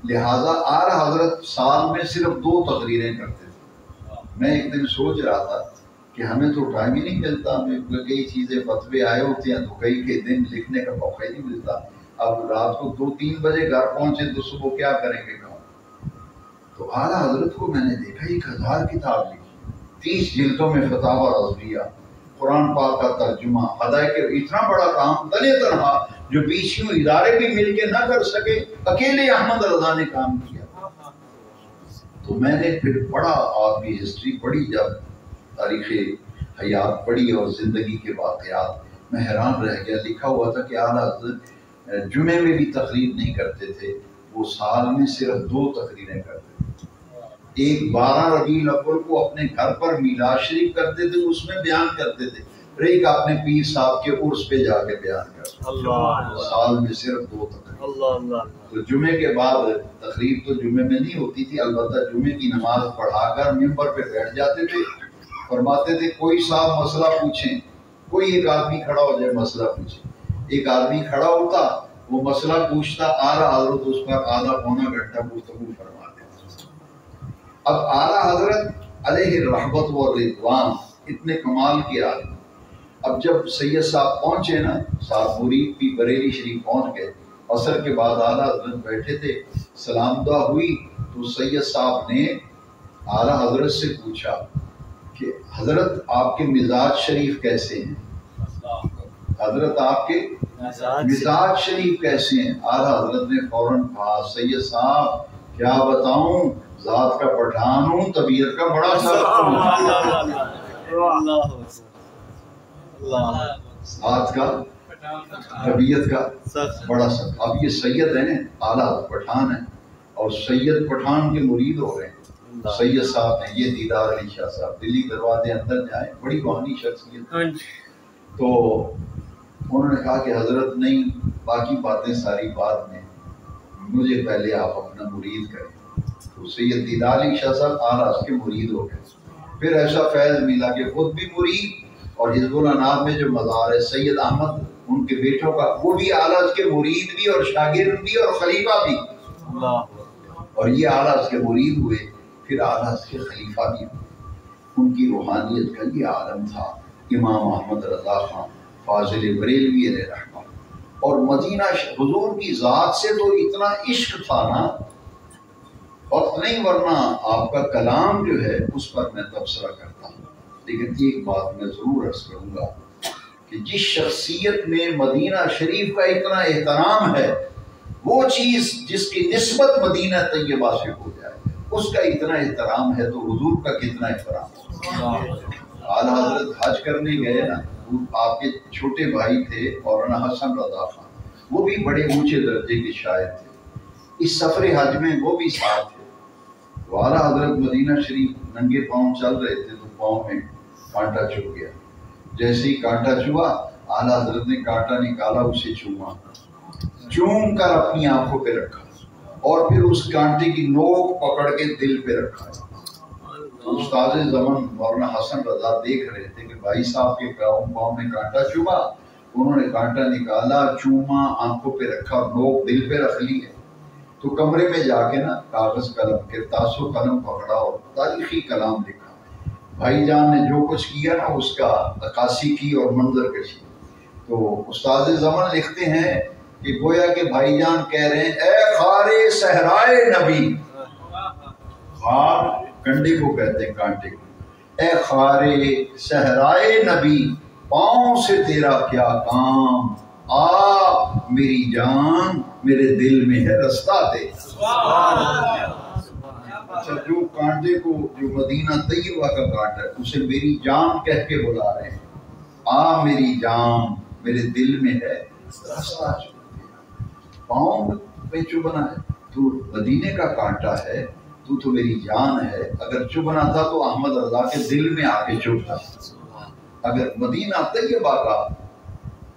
لہٰذا اعلیٰ حضرت سال میں صرف 2 تقریریں کرتے تھے۔ میں ایک دن سوچ رہا تھا کہ ہمیں تو ٹائم ہی نہیں ملتا، ہمیں کئی چیزیں فتوے آئے ہوتے ہیں تو کئی کے دن لکھنے کا موقع ہی نہیں ملتا، اب رات کو 2-3 بجے گھر پہنچے تو صبح کیا کریں گے کام؟ تو اعلیٰ حضرت کو میں نے دیکھا 1000 کتاب لکھی، 30 جلدوں میں فتاوی رضویہ، قرآن پاک کا ترجمہ، ہدایت کے، اتنا بڑا کام تنے تنہا جو بیچیوں ادارے بھی مل کے نہ کر سکے، اکیلے احمد رضا نے کام کیا۔ تو میں نے پھر پڑھا، آپ کی ہسٹری پڑھی، جب تاریخ حیات پڑھی اور زندگی کے واقعات، میں حیران رہ گیا۔ لکھا ہوا تھا کہ اعلیٰ حضرت جمعے میں بھی تقریر نہیں کرتے تھے، وہ سال میں صرف 2 تقریریں کرتے تھے، ایک 12 ربیع الاول کو اپنے گھر پر میلاد شریف کرتے تھے، اس میں بیان کرتے تھے، پھر ایک اپنے پیر صاحب کے عرس پہ جا کے بیان کرتے تھے، سال میں صرف 2 تقریر۔ تو جمعے کے بعد تقریر تو جمعے میں نہیں ہوتی تھی، البتہ جمعے کی نماز پڑھا کر ممبر پہ بیٹھ جاتے تھے، فرماتے تھے کوئی صاحب مسئلہ پوچھیں، کوئی ایک آدمی کھڑا ہو جائے مسئلہ پوچھیں، ایک آدمی کھڑا ہوتا، وہ مسئلہ پوچھتا، اعلیٰ حضرت اس پر آدھا پونا گھنٹہ گفتگو فرماتے۔ اب اعلیٰ حضرت علیہ رحمت و رضوان اتنے کمال کے آدمی، اب جب سید صاحب پہنچے نا، صاحب مرید بھی بریلی شریف پہنچ گئے، عصر کے بعد اعلیٰ حضرت بیٹھے تھے، سلام دعا ہوئی تو سید صاحب نے اعلیٰ حضرت سے پوچھا کہ حضرت آپ کے مزاج شریف کیسے ہیں؟ حضرت آپ کے مزاج شریف کیسے ہیں؟ اعلیٰ حضرت نے فوراً کہا سید صاحب کیا بتاؤں، ذات کا پٹھان ہوں، طبیعت کا بڑا سخت ہوں۔ ذات کا طبیعت کا بڑا سخت۔ اب یہ سید ہیں، اعلیٰ پٹھان ہیں، اور سید پٹھان کے مرید ہو رہے ہیں۔ سید صاحب نے، یہ دیدار علی شاہ صاحب، دلی دروازے اندر جائیں، بڑی روحانی شخصیت۔ تو انہوں نے کہا کہ حضرت نہیں، باقی باتیں ساری بعد میں، مجھے پہلے آپ اپنا مرید کریں۔ تو سید دیدار علی شاہ صاحب اعلیٰ کے مرید ہو گئے۔ پھر ایسا فیض ملا کہ خود بھی مرید، اور حزب اللہ میں جو مزار ہے سید احمد ان کے بیٹوں کا، وہ بھی اعلیٰ کے مرید بھی اور شاگرد بھی اور خلیفہ بھی، اور یہ اعلیٰ کے مرید ہوئے، پھر اعلیٰ کے خلیفہ بھی ہوئے۔ ان کی روحانیت کا یہ عالم تھا۔ امام احمد رضا خان فاضل بریلوی علیہ رحمہ، اور مدینہ حضور کی ذات سے تو اتنا عشق تھا نا، وقت نہیں ورنہ آپ کا کلام جو ہے اس پر میں تبصرہ کرتا ہوں، لیکن ایک بات میں ضرور عرض کروں گا کہ جس شخصیت میں مدینہ شریف کا اتنا احترام ہے، وہ چیز جس کی نسبت مدینہ طیبہ سے ہو جائے اس کا اتنا احترام ہے تو حضور کا کتنا احترام ہوگا۔ اعلیٰ حضرت حج کرنے گئے نا، آپ کے چھوٹے بھائی تھے مولانا حسن رضا خان، وہ بھی بڑے اونچے درجے کے شاعر تھے، اس سفر حج میں وہ بھی ساتھ تھے۔ تو اعلیٰ حضرت مدینہ شریف ننگے پاؤں چل رہے تھے تو پاؤں میں کانٹا چبھ گیا، جیسے ہی کانٹا چبھا اعلیٰ حضرت نے کانٹا نکالا، اسے چوما، چوم کر اپنی آنکھوں پہ رکھا اور پھر اس کانٹے کی نوک پکڑ کے دل پہ رکھا۔ تو استاد زمن مولانا حسن رضا دیکھ رہے تھے کہ بھائی صاحب کے پاؤں میں کانٹا چبھا، انہوں نے کانٹا نکالا، چوما، آنکھوں پہ رکھا اور نوک دل پہ رکھ لی ہے۔ تو کمرے میں جا کے نا کاغذ قلم کرتاس و قلم پکڑا اور تاریخی کلام لکھا، بھائی جان نے جو کچھ کیا نا اس کا عکاسی کی اور منظر کشی۔ تو استاد زمن لکھتے ہیں کہ گویا کہ بھائی جان کہہ رہے ہیں اے خارے صحرائے نبی، خار کنڈے کو کہتے ہیں کانٹے کو، اے خارے صحرائے نبی پاؤں سے تیرا کیا کام، آ میری جان میرے دل میں ہے رستہ دے۔ اچھا، جو کانٹے کو جو مدینہ طیبہ کا کانٹا ہے اسے میری جان کہہ کے بلا رہے ہیں، آ میری جان میرے دل میں ہے رستہ۔ پاؤں میں چبھنا ہے، تو مدینے کا کانٹا ہے، تو میری جان ہے۔ اگر چبھنا تھا تو احمد رضا کے دل میں آ کے چبھتا۔ اگر مدینہ طیبہ کا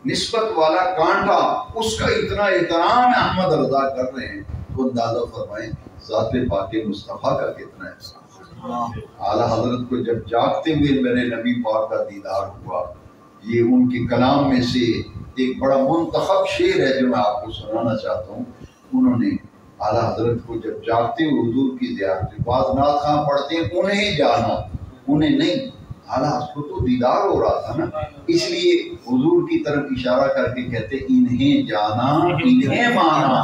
نسبت والا کانٹا اس کا اتنا احترام احمد رضا کر رہے ہیں تو اندازہ فرمائیں ذات پاک مصطفیٰ کا کتنا احسان۔ اعلیٰ حضرت کو جب جاگتے ہوئے میرے نبی پاک کا دیدار ہوا، یہ ان کے کلام میں سے ایک بڑا منتخب شعر ہے جو میں آپ کو سنانا چاہتا ہوں۔ انہوں نے اعلیٰ حضرت کو جب جاگتے ہوئے حضور کی زیارت، بعض نعت خواں پڑھتے ہیں انہیں جانا، انہیں نہیں، اعلیٰ حضرت کو تو دیدار ہو رہا تھا نا، اس لیے حضور کی طرف اشارہ کر کے کہتے انہیں جانا انہیں مانا،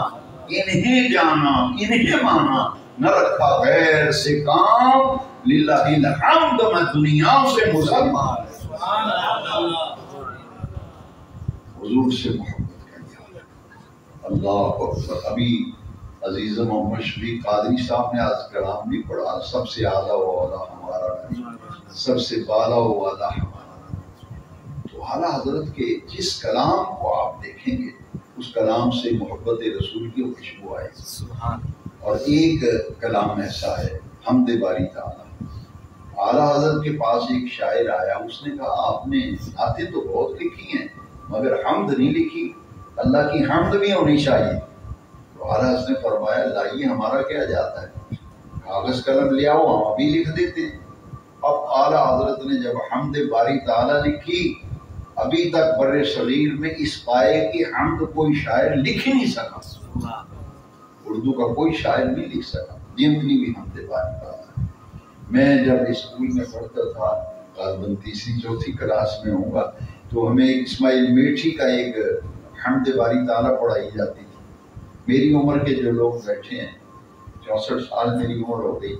انہیں جانا انہیں مانا، نہ رکھا غیر سے کام، للہ الحمد میں دنیا سے مسلمان۔ حضور سے محبت کرنا، اللہ اکبر۔ ابھی عزیز محمد شفیق قادری صاحب نے آج کلام بھی پڑھا، سب سے اعلیٰ و اعلیٰ ہمارا نبی، سب سے بالا و اعلیٰ ہمارا نبی۔ تو اعلیٰ حضرت کے جس کلام کو آپ دیکھیں گے اس کلام سے محبت رسول کی خوشبو آئے گی۔ اور ایک کلام ایسا ہے حمد باری تعالیٰ۔ اعلیٰ حضرت کے پاس ایک شاعر آیا، اس نے کہا آپ نے نعتیں تو بہت لکھی ہیں مگر حمد نہیں لکھی، اللہ کی حمد بھی ہونی چاہیے۔ تو اعلیٰ حضرت نے فرمایا لائیے ہمارا کیا جاتا ہے، کاغذ قلم لے آؤ ہم ابھی لکھ دیتے ہیں۔ اب اعلیٰ حضرت نے جب حمد باری تعالیٰ لکھی، ابھی تک بر صغیر میں اس پائے کی حمد کوئی شاعر لکھ ہی نہیں سکا، اردو کا کوئی شاعر نہیں لکھ سکا جتنی بھی حمد باری تعالیٰ۔ میں جب اسکول میں پڑھتا تھا، غالباً تیسری چوتھی کلاس میں ہوں گا، تو ہمیں اسماعیل میٹھی کا ایک حمد باری تعالیٰ پڑھائی جاتی تھی۔ میری عمر کے جو لوگ بیٹھے ہیں، 64 سال میری عمر ہو گئی،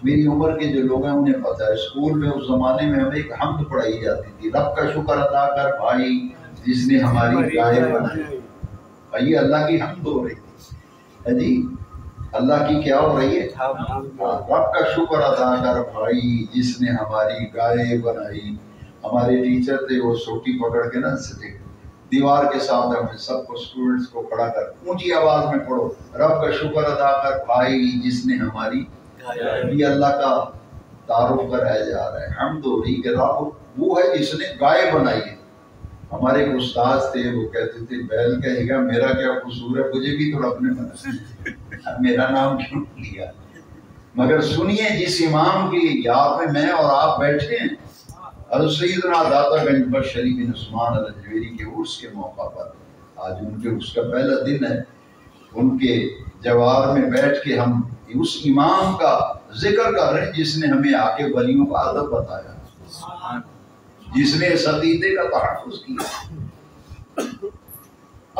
میری عمر کے جو لوگ ہیں انہیں پتہ ہے اسکول میں اس زمانے میں ہمیں ایک حمد پڑھائی جاتی تھی، رب کا شکر ادا کر بھائی جس نے ہماری گائے بنائی۔ بھائی اللہ کی حمد ہو رہی تھی، جی اللہ کی کیا ہو رہی ہے، رب کا شکر ادا کر بھائی جس نے ہماری گائے بنائی۔ ہمارے ٹیچر تھے، وہ سوٹی پکڑ کے نا دیوار کے ساتھ ہمیں سب کو اسٹوڈنٹس کو کھڑا کر اونچی آواز میں پڑھو، رب کا شکر ادا کر بھائی جس نے ہماری، یہ اللہ کا تعارف کرایا جا رہا ہے، حمد ہو رہی کہ رب وہ ہے جس نے گائے بنائی ہے۔ ہمارے ایک استاد تھے، وہ کہتے تھے بیل کہے گا میرا کیا قصور ہے، مجھے بھی تو رب نے بنایا، میرا نام کیوں لیا۔ مگر سنیے جس امام کی یاد میں اور آپ بیٹھے ہیں، حضرت سیدنا داتا گنج بخش شریف بن عثمان الجویری کے عرس کے موقع پر، آج ان کے عرس کا پہلا دن ہے، ان کے جوار میں بیٹھ کے ہم اس امام کا ذکر کر رہے ہیں جس نے ہمیں آ کے ولیوں کا ادب بتایا، جس نے عقیدے کا تحفظ کیا۔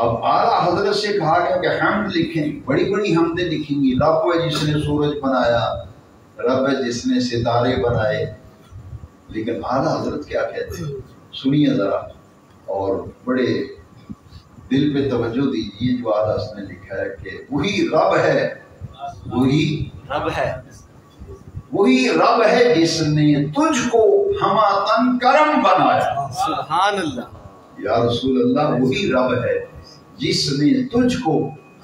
اب اعلیٰ حضرت سے کہا گیا کہ حمد لکھیں، بڑی بڑی حمدیں لکھیں گی. رب ہے جس نے سورج بنایا، رب ہے جس نے ستارے بنائے. لیکن اعلیٰ حضرت کیا کہتے ہیں سنیے ذرا، اور بڑے دل پہ توجہ دیجیے. جو اعلیٰ حضرت نے لکھا ہے کہ وہی رب ہے، وہی رب ہے، وہی رب ہے جس نے تجھ کو ہما تن کرم بنایا. سبحان اللہ، یا رسول اللہ، وہی رب ہے جس نے تجھ کو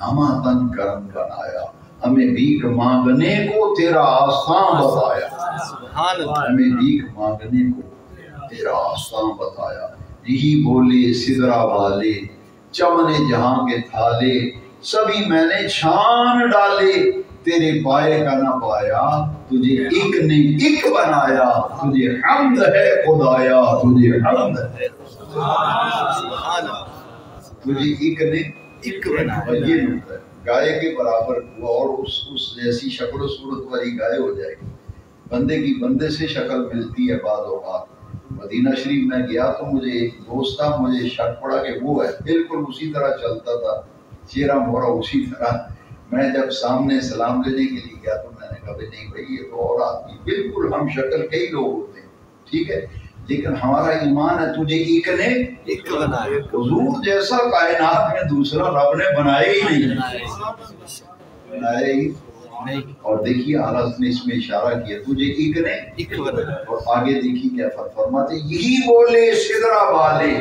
ہما تن کرم بنایا، ہمیں بھیک مانگنے کو تیرا آسان بتایا. سبحان اللہ، ہمیں بھیک مانگنے کو تیرا آسان بتایا. یہی بولے سدرا والے چمن جہاں کے تھالے، سبھی میں نے چھان ڈالے، تیرے پائے کا نہ پایا، تجھے ایک نے ایک بنایا. تجھے حمد ہے خدایا، تجھے حمد ہے، سبحان اللہ، تجھے ایک نے ایک بنایا. یہ نقطہ ہے. گائے کے برابر ہوا اور اس جیسی شکل و صورت والی گائے ہو جائے گی. بندے کی بندے سے شکل ملتی ہے بعض اوقات. مدینہ شریف میں گیا تو مجھے ایک دوست تھا، مجھے شک پڑا کہ وہ ہے، بالکل اسی طرح چلتا تھا، چہرہ مورا اسی طرح. میں جب سامنے سلام لینے کے لیے گیا تو میں نے کہا نہیں بھائی یہ تو اور آدمی، بالکل ہم شکل کئی لوگ ہوتے ہیں، ٹھیک ہے، لیکن ہمارا ایمان ہے تجھے ایک نے ایک بنایا. حضور جیسا کائنات میں دوسرا رب نے بنایا ہی نہیں، بنایا ہی. اور دیکھیے اعلیٰ نے اس میں اشارہ کیا تجھے ایک نے ایک بنایا. اور آگے دیکھیے کیا فرماتے، یہی بولے سدرا والے،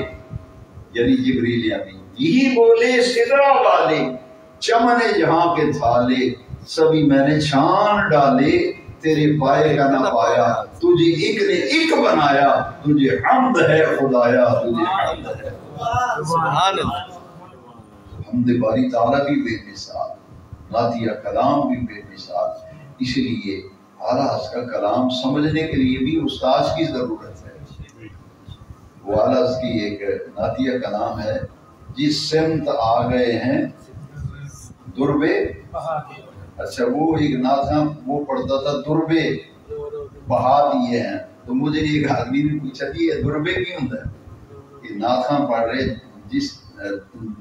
یعنی جبریل امین، یہی بولے سدرا والے چمن جہاں کے تھالے، سبھی میں نے چھان ڈالے، تیرے پائے کا نہ پایا، تجھے ایک نے ایک بنایا. تجھے حمد ہے خدایا، تجھے حمد ہے. سبحان اللہ، حمد باری تعالیٰ بھی بے مثال، نعتیہ کلام بھی بے مثال. اس لیے اعلیٰ کا کلام سمجھنے کے لیے بھی استاذ کی ضرورت ہے. وہ اعلیٰ کی ایک نعتیہ کلام ہے، جس سمت آ گئے ہیں دربے. اچھا وہ ایک نعت وہ پڑھتا تھا دربے بہا دیے ہیں. تو مجھے ایک آدمی نے پوچھا کہ یہ دربے کیوں ہوتا ہے؟ کہ نعت پڑھ رہے جس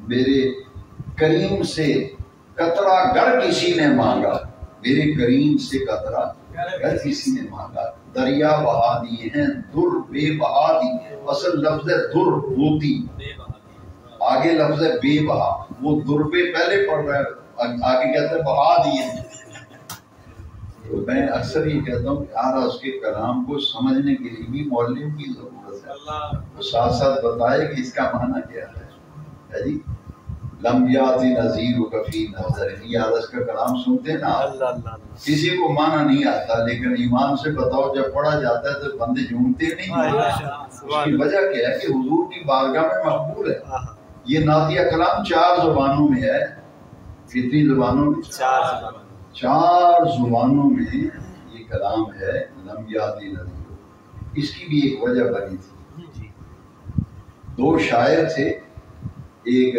میرے کریم سے قطرہ گر کسی نے مانگا، میرے کریم سے قطرہ گر کسی نے مانگا، دریا بہا دیے ہیں در بے بہا دی. اصل لفظ ہے در موتی، آگے لفظ ہے بے بہا. وہ در بے پہلے پڑھ رہا ہے، آگے کہتا ہے بہا دیے. تو میں اکثر یہ کہتا ہوں کہ آرہا اس کے کلام کو سمجھنے کے لیے بھی معلم کی ضرورت ہے. وہ ساتھ ساتھ بتائے کہ اس کا معنی کیا ہے. جی لم یاتی نذیر کفی نظر، یہ آرہا کا کلام سنتے ہیں نا، کسی کو معنی نہیں آتا، لیکن ایمان سے بتاؤ جب پڑھا جاتا ہے تو بندے جھومتے نہیں. اس کی وجہ کیا ہے کہ حضور کی بارگاہ میں مقبول ہے. یہ نعتیہ کلام 4 زبانوں میں ہے. کتنی زبانوں میں؟ 4 زبانوں میں یہ کلام ہے. لم یاتی نذیر، اس کی بھی ایک وجہ بنی تھی. 2 شاعر تھے، ایک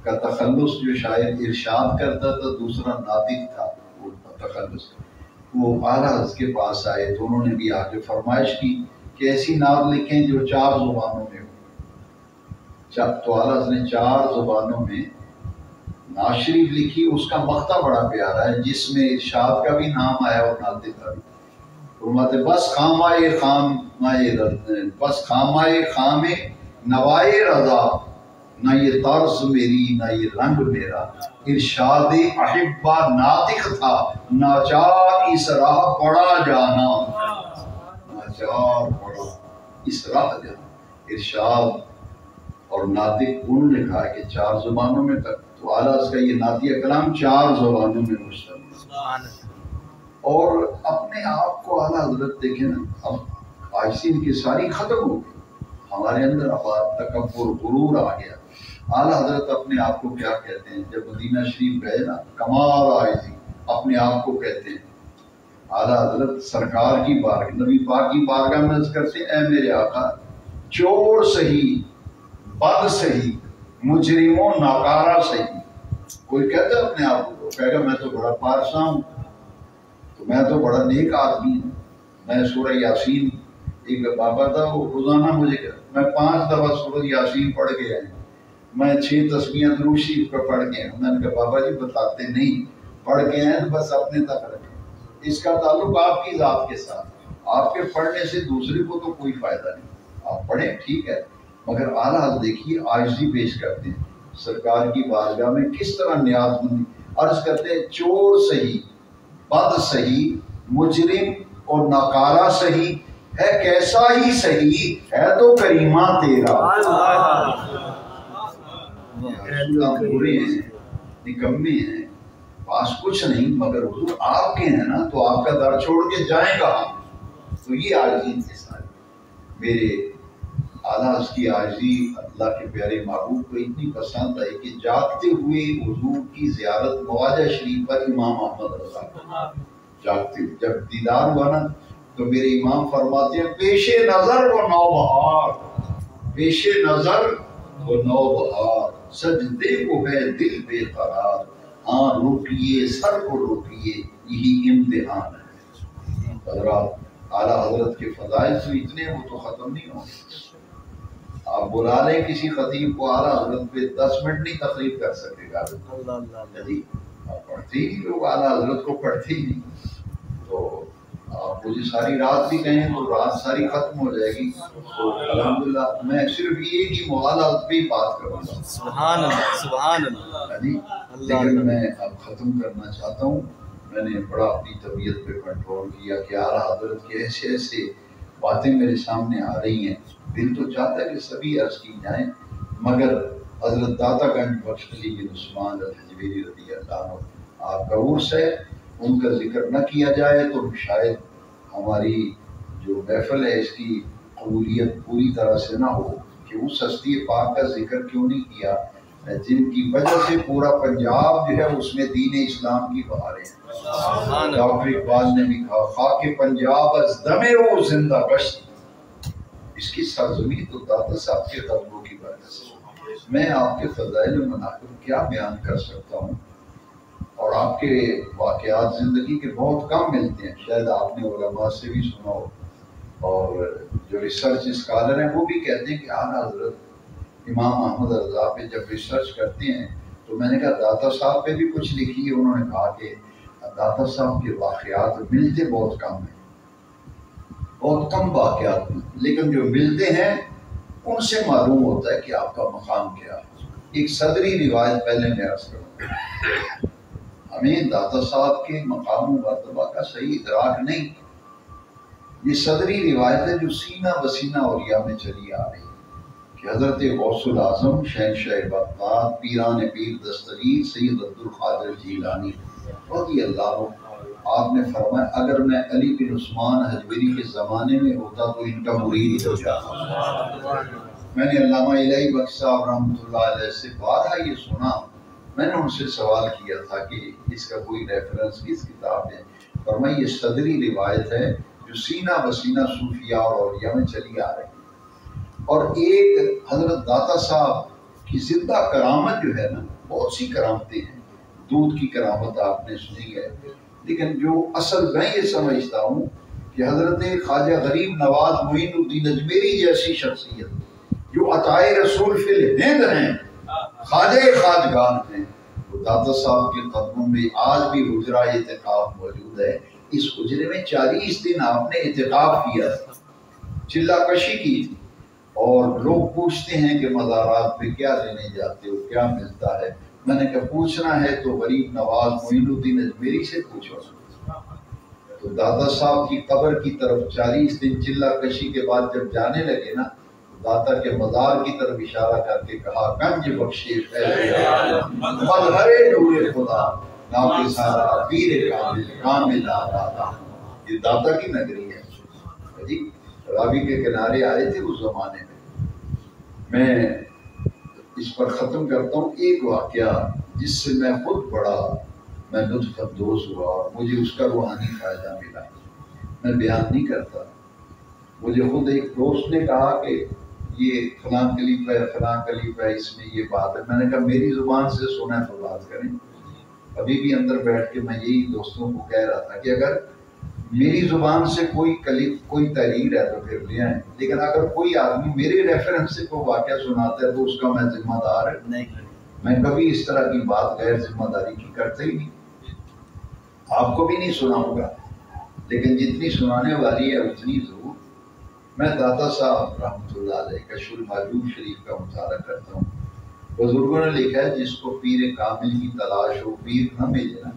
کا تخلص جو شاعر ارشاد کرتا تھا، دوسرا ناطق تھا وہ تخلص. وہ اعلیٰ کے پاس آئے تو انہوں نے بھی آ کے فرمائش کی کہ ایسی نعت لکھیں جو 4 زبانوں میں ہو. تو اعلیٰ نے 4 زبانوں میں نعت شریف لکھی. اس کا مقطع بڑا پیارا ہے جس میں ارشاد کا بھی نام آیا اور ناطق کا بھی. فرماتے بس خامائے خام نوائے رضا، نہ یہ طرز میری نہ یہ رنگ میرا، ارشاد احبا ناطق تھا، ناچار اس راہ پڑا جانا، ناچار پڑا اس راہ جانا. ارشاد اور ناطق انہوں نے کہا کہ 4 زبانوں میں تک. تو اعلیٰ کا یہ نعتیہ کلام 4 زبانوں میں مشتمل. اور اپنے آپ کو اعلیٰ حضرت دیکھیں نا، اب عاجزی کی ساری ختم ہو گئی، ہمارے اندر اب تکبر غرور آ گیا. اعلیٰ حضرت اپنے آپ کو کیا کہتے ہیں؟ جب مدینہ شریف گئے نا، کمال عاجزی اپنے آپ کو کہتے ہیں. اعلیٰ حضرت سرکار کی بارگاہ، نبی پاک کی بارگاہ میں عرض کرتے ہیں اے میرے آقا، چور سہی، بد سہی، مجرم و ناکارہ سہی. کوئی کہتا ہے اپنے آپ کو، کہے گا میں تو بڑا پارسا ہوں، تو میں تو بڑا نیک آدمی ہوں، میں سورہ یاسین، ایک بابا تھا وہ روزانہ مجھے میں 5 دفعہ سورہ یاسین پڑھ کے آئے. میں 6 تسبیحیں درود شریف کا پڑھ کے ہیں. میں نے کہا بابا جی بتاتے نہیں، پڑھ کے ہیں تو بس اپنے تک رکھیں. اس کا تعلق آپ کی ذات کے ساتھ. آپ کے پڑھنے سے دوسرے کو تو کوئی فائدہ نہیں. آپ پڑھیں ٹھیک ہے، مگر اعلیٰ حضرت دیکھیے عاجزی پیش کرتے ہیں سرکار کی بارگاہ میں، کس طرح نیاز مندی عرض کرتے ہیں. چور صحیح، بد صحیح، مجرم اور ناکارہ صحیح ہے، کیسا ہی صحیح ہے تو کریمہ تیرا. برے ہیں، نکمے ہیں، پاس کچھ نہیں، مگر حضور آپ کے ہیں نا، تو آپ کا در چھوڑ کے جائیں گا. تو یہ عاجزی کے ساتھ میرے اعلیٰ کی عاجزی اللہ کے پیارے محبوب کو اتنی پسند آئی کہ جاگتے ہوئے حضور کی زیارت مواجہ شریف پر امام احمد رضا جاگتے ہوئے جب دیدار ہوا نا، تو میرے امام فرماتے ہیں پیش نظر وہ نوبہار، پیش نظر وہ نوبہار، سجدے کو ہے دل بے قرار، ہاں روکیے سر کو روکیے یہی امتحان ہے. حضرات اعلیٰ حضرت کے فضائل تو اتنے وہ تو ختم نہیں ہوں. آپ بلا لیں کسی خطیب کو، اعلیٰ حضرت پہ 10 منٹ نہیں تقریر کر سکے گا. جی آپ پڑھتے ہی لوگ اعلیٰ حضرت کو پڑھتے ہی نہیں. تو آپ مجھے ساری رات بھی کہیں تو رات ساری ختم ہو جائے گی. تو الحمدللہ میں صرف یہ کہ موالات پہ بات کروں گا. سبحان اللہ سبحان اللہ. جی لیکن میں اب ختم کرنا چاہتا ہوں. میں نے بڑا اپنی طبیعت پہ کنٹرول کیا کہ اعلیٰ حضرت کے ایسے ایسے باتیں میرے سامنے آ رہی ہیں. دل تو چاہتا ہے کہ سبھی عرض کی جائیں، مگر حضرت داتا گنج بخش علی بن عثمان الحجویری رضی اللہ عنہ آپ کا عرس ہے، ان کا ذکر نہ کیا جائے تو شاید ہماری جو محفل ہے اس کی قبولیت پوری طرح سے نہ ہو. کہ اس ہستی پاک کا ذکر کیوں نہیں کیا جن کی وجہ سے پورا پنجاب جو ہے اس میں دین اسلام کی بہاریں ہیں. ڈاکٹر اقبال نے بھی کہا خاک پنجاب از دمے وہ زندہ گشت، اس کی سرزمین تو داتا صاحب کے قدموں کی برکت سے. میں آپ کے فضائل و مناقب کیا بیان کر سکتا ہوں، اور آپ کے واقعات زندگی کے بہت کم ملتے ہیں. شاید آپ نے علماء سے بھی سنا ہو، اور جو ریسرچ اسکالر ہیں وہ بھی کہتے ہیں کہ اعلیٰ حضرت امام احمد رضا پہ جب ریسرچ کرتے ہیں تو میں نے کہا داتا صاحب پہ بھی کچھ لکھی ہے. انہوں نے کہا کہ داتا صاحب کے واقعات ملتے بہت کم ہیں، بہت کم واقعات ملتے، لیکن جو ملتے ہیں ان سے معلوم ہوتا ہے کہ آپ کا مقام کیا ہے. ایک صدری روایت پہلے میں عرض کروں. ہمیں داتا صاحب کے مقام و مرتبہ کا صحیح ادراک نہیں. یہ صدری روایت ہے جو سینہ بسینہ اولیاء میں چلی آ رہی ہے کہ حضرت غوث العظم شہنشاہ بغداد پیران پیر دستگیر سید عبد القادر جیلانی رضی اللہ عنہ آپ نے فرمایا اگر میں علی بن عثمان حجویری کے زمانے میں ہوتا تو ان کا مرید ہو جاتا. میں نے علامہ الہی بخش صاحب رحمۃ اللہ علیہ سے بارہا یہ سنا. میں نے ان سے سوال کیا تھا کہ اس کا کوئی ریفرنس کس کتاب ہے. فرمایا یہ صدری روایت ہے جو سینہ بسینہ صوفیاء اور اولیاء میں چلی آ رہی ہے. اور ایک حضرت داتا صاحب کی زندہ کرامت جو ہے نا، بہت سی کرامتیں ہیں. دودھ کی کرامت آپ نے سنی ہے، لیکن جو اصل میں یہ سمجھتا ہوں کہ حضرت خواجہ غریب نواز معین الدین اجمیری جیسی شخصیت جو عطائے رسول فی الہند ہیں، خواجہ خواجگان ہیں، وہ داتا صاحب کے قدموں میں آج بھی حجرہ اعتکاف موجود ہے. اس حجرے میں 40 دن آپ نے اعتکاف کیا تھا، چلہ کشی کی تھی. اور لوگ پوچھتے ہیں کہ مزارات پہ کیا لینے جاتے ہو، کیا ملتا ہے. میں نے کہا پوچھنا ہے تو غریب نواز معین الدین اجمیری سے پوچھو. تو دادا صاحب کی قبر کی طرف 40 دن چلہ کشی کے بعد جب جانے لگے نا، داتا کے مزار کی طرف اشارہ کر کے کہا گنج بخشے مظہر نور خدا نام سارا پیر کامل آتا. یہ داتا کی نگری ہے جی. راوی کے کنارے آئے تھے اس زمانے میں. میں اس پر ختم کرتا ہوں ایک واقعہ جس سے میں خود بڑا لطف اندوز ہوا اور مجھے اس کا روحانی فائدہ ملا. میں بیان نہیں کرتا. مجھے خود ایک دوست نے کہا کہ یہ فلاں کلپ ہے فلاں کلپ ہے، اس میں یہ بات ہے. میں نے کہا میری زبان سے سنا تو بات کریں. ابھی بھی اندر بیٹھ کے میں یہی دوستوں کو کہہ رہا تھا کہ اگر میری زبان سے کوئی کوئی تحریر ہے تو پھر لے آئیں، لیکن اگر کوئی آدمی میرے ریفرنس سے کوئی واقعہ سناتا ہے تو اس کا میں ذمہ دار نہیں۔ میں کبھی اس طرح کی بات غیر ذمہ داری کی کرتا ہی نہیں، آپ کو بھی نہیں سناؤں گا، لیکن جتنی سنانے والی ہے اتنی ضرور۔ میں داتا صاحب رحمۃ اللہ علیہ کشف المحجوب شریف کا مطالعہ کرتا ہوں۔ بزرگوں نے لکھا ہے جس کو پیر کامل کی تلاش ہو پیر نہ ملے نا،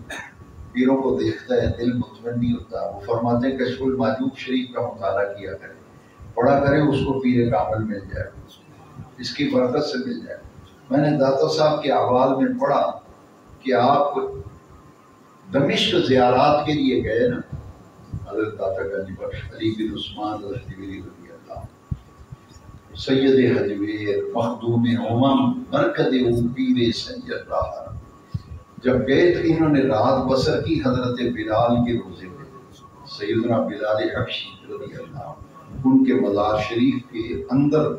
پیروں کو دیکھتا ہے دل مطمئن نہیں ہوتا۔ وہ فرماتے ہیں کشف المحجوب شریف کا مطالعہ کیا کرے، پڑھا کرے، اس کو پیر کامل مل جائے، اس کی برکت سے مل جائے۔ میں نے داتا صاحب کے احوال میں پڑھا کہ آپ دمشق زیارات کے لیے گئے نا، حضرت داتا گنج بخش علی بن عثمان رضی اللہ، سید حجویر مخدوم مرکز پیر سید راہ، جب گئے تو انہوں نے رات بسر کی حضرت بلال کے روزے پہ، سیدنا بلال حبشی رضی اللہ، ان کے مزار شریف کے اندر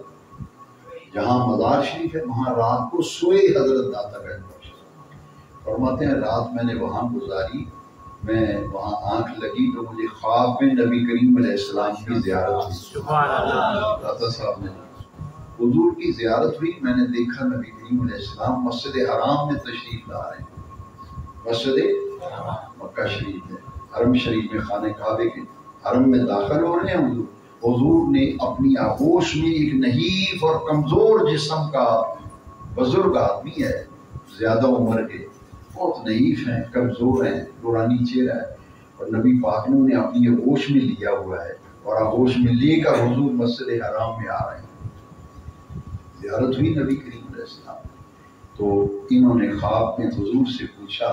جہاں مزار شریف ہے وہاں رات کو سوئے حضرت داتا گنج بخش۔ فرماتے ہیں رات میں نے وہاں گزاری، میں وہاں آنکھ لگی تو مجھے خواب میں نبی کریم علیہ السلام کی زیارت ہوئی۔ داتا صاحب نے حضور کی زیارت ہوئی، میں نے دیکھا نبی کریم علیہ السلام مسجد حرام میں تشریف لا رہے ہیں، مسجد مکہ شریف میں، حرم شریف میں، خانہ کعبے کے حرم میں داخل ہو رہے ہیں۔ حضور نے اپنی آغوش میں ایک نحیف اور کمزور جسم کا بزرگ آدمی ہے، زیادہ عمر کے، بہت نحیف ہیں، کمزور ہیں، نورانی چہرہ ہے، اور نبی پاک نے انہیں اپنی آغوش میں لیا ہوا ہے، اور آغوش میں لے کر حضور مسجد حرام میں آ رہے ہیں۔ زیارت ہوئی نبی کریم علیہ السلام، تو انہوں نے خواب میں حضور سے پوچھا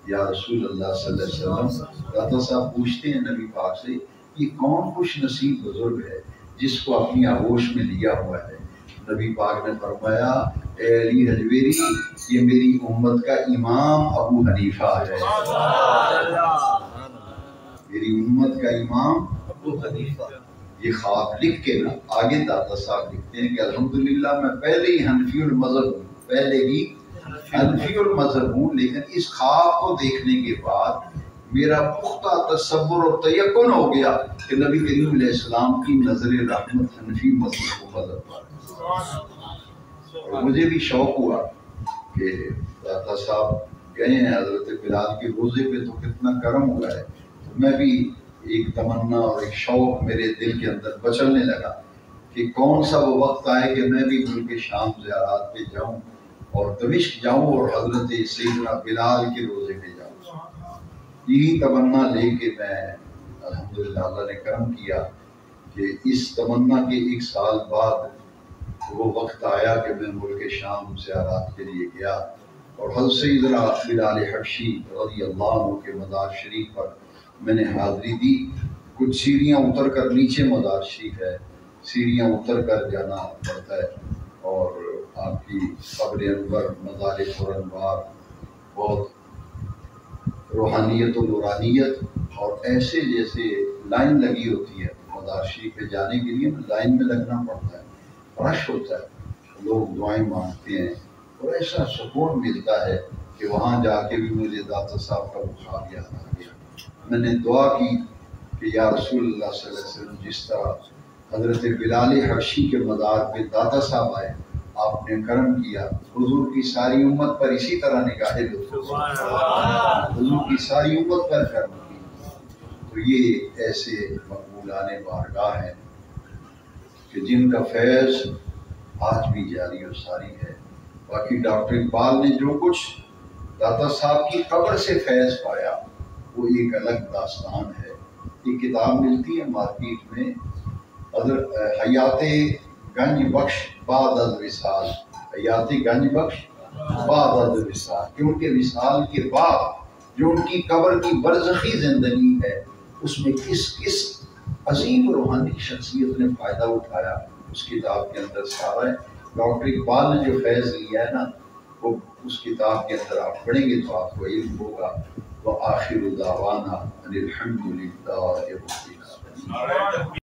یا رسول اللہ صلی اللہ علیہ وسلم، داتا صاحب پوچھتے ہیں نبی پاک سے، یہ کون خوش نصیب بزرگ ہے جس کو اپنی آغوش میں لیا ہوا ہے؟ نبی پاک نے فرمایا، اے علی حجویری، یہ میری امت کا امام ابو حنیفہ ہے، میری امت کا امام ابو حنیفہ۔ یہ خواب لکھ کے نا آگے داتا صاحب لکھتے ہیں کہ الحمدللہ میں پہلے ہی حنفی المذہب ہوں، لیکن اس خواب کو دیکھنے کے بعد میرا پختہ تصور و تیقن ہو گیا کہ نبی کریم علیہ السلام کی نظر رحمت حنفی مذہب پر، اور مجھے بھی شوق ہوا کہ داتا صاحب گئے ہیں حضرت بلال کے روزے پہ تو کتنا کرم ہوا ہے، میں بھی ایک تمنا اور ایک شوق میرے دل کے اندر بچلنے لگا کہ کون سا وہ وقت آئے کہ میں بھی ملک شام زیارات پہ جاؤں اور دمشق جاؤں اور حضرت سیدنا بلال کے روزے پہ جاؤں۔ یہی تمنا لے کے میں الحمدللہ اللہ نے کرم کیا کہ اس تمنا کے ایک سال بعد وہ وقت آیا کہ میں ملک شام زیارات کے لیے گیا، اور حضرت سیدنا بلال حبشی رضی اللہ عنہ کے مزار شریف پر میں نے حاضری دی۔ کچھ سیڑھیاں اتر کر، نیچے مزار شریف ہے، سیڑھیاں اتر کر جانا پڑتا ہے، اور آپ کی قبر انور، مزار پرانوار، بہت روحانیت و نورانیت، اور ایسے جیسے لائن لگی ہوتی ہے مزار شریف پہ جانے کے لیے، لائن میں لگنا پڑتا ہے، رش ہوتا ہے، لوگ دعائیں مانگتے ہیں، اور ایسا سکون ملتا ہے کہ وہاں جا کے بھی مجھے داتا صاحب کا خواب یاد آ گیا۔ میں نے دعا کی کہ یا رسول اللہ صلی اللہ علیہ وسلم، جس طرح حضرت بلال حبشی کے مزار پہ داتا صاحب آئے، آپ نے کرم کیا، حضور کی ساری امت پر اسی طرح نگاہ لطف، حضور کی ساری امت پر کرم کی، تو یہ ایسے مقبولان بارگاہ ہیں کہ جن کا فیض آج بھی جاری و ساری ہے۔ باقی ڈاکٹر اقبال نے جو کچھ داتا صاحب کی قبر سے فیض پایا وہ ایک الگ داستان ہے۔ ایک کتاب ملتی ہے مارکیٹ میں، حیات گنج بخش بعد از وصال، حیات گنج بخش بعد از وصال، کہ ان کے وصال کے بعد جو ان کی قبر کی برزخی زندگی ہے، اس میں کس عظیم روحانی شخصیت نے فائدہ اٹھایا، اس کتاب کے اندر سارا ہے۔ ڈاکٹر اقبال نے جو فیض لیا ہے نا، وہ اس کتاب کے اندر آپ پڑھیں گے تو آپ کو علم ہوگا۔ وآخر دعوانا ان الحمد للہ رب العالمین۔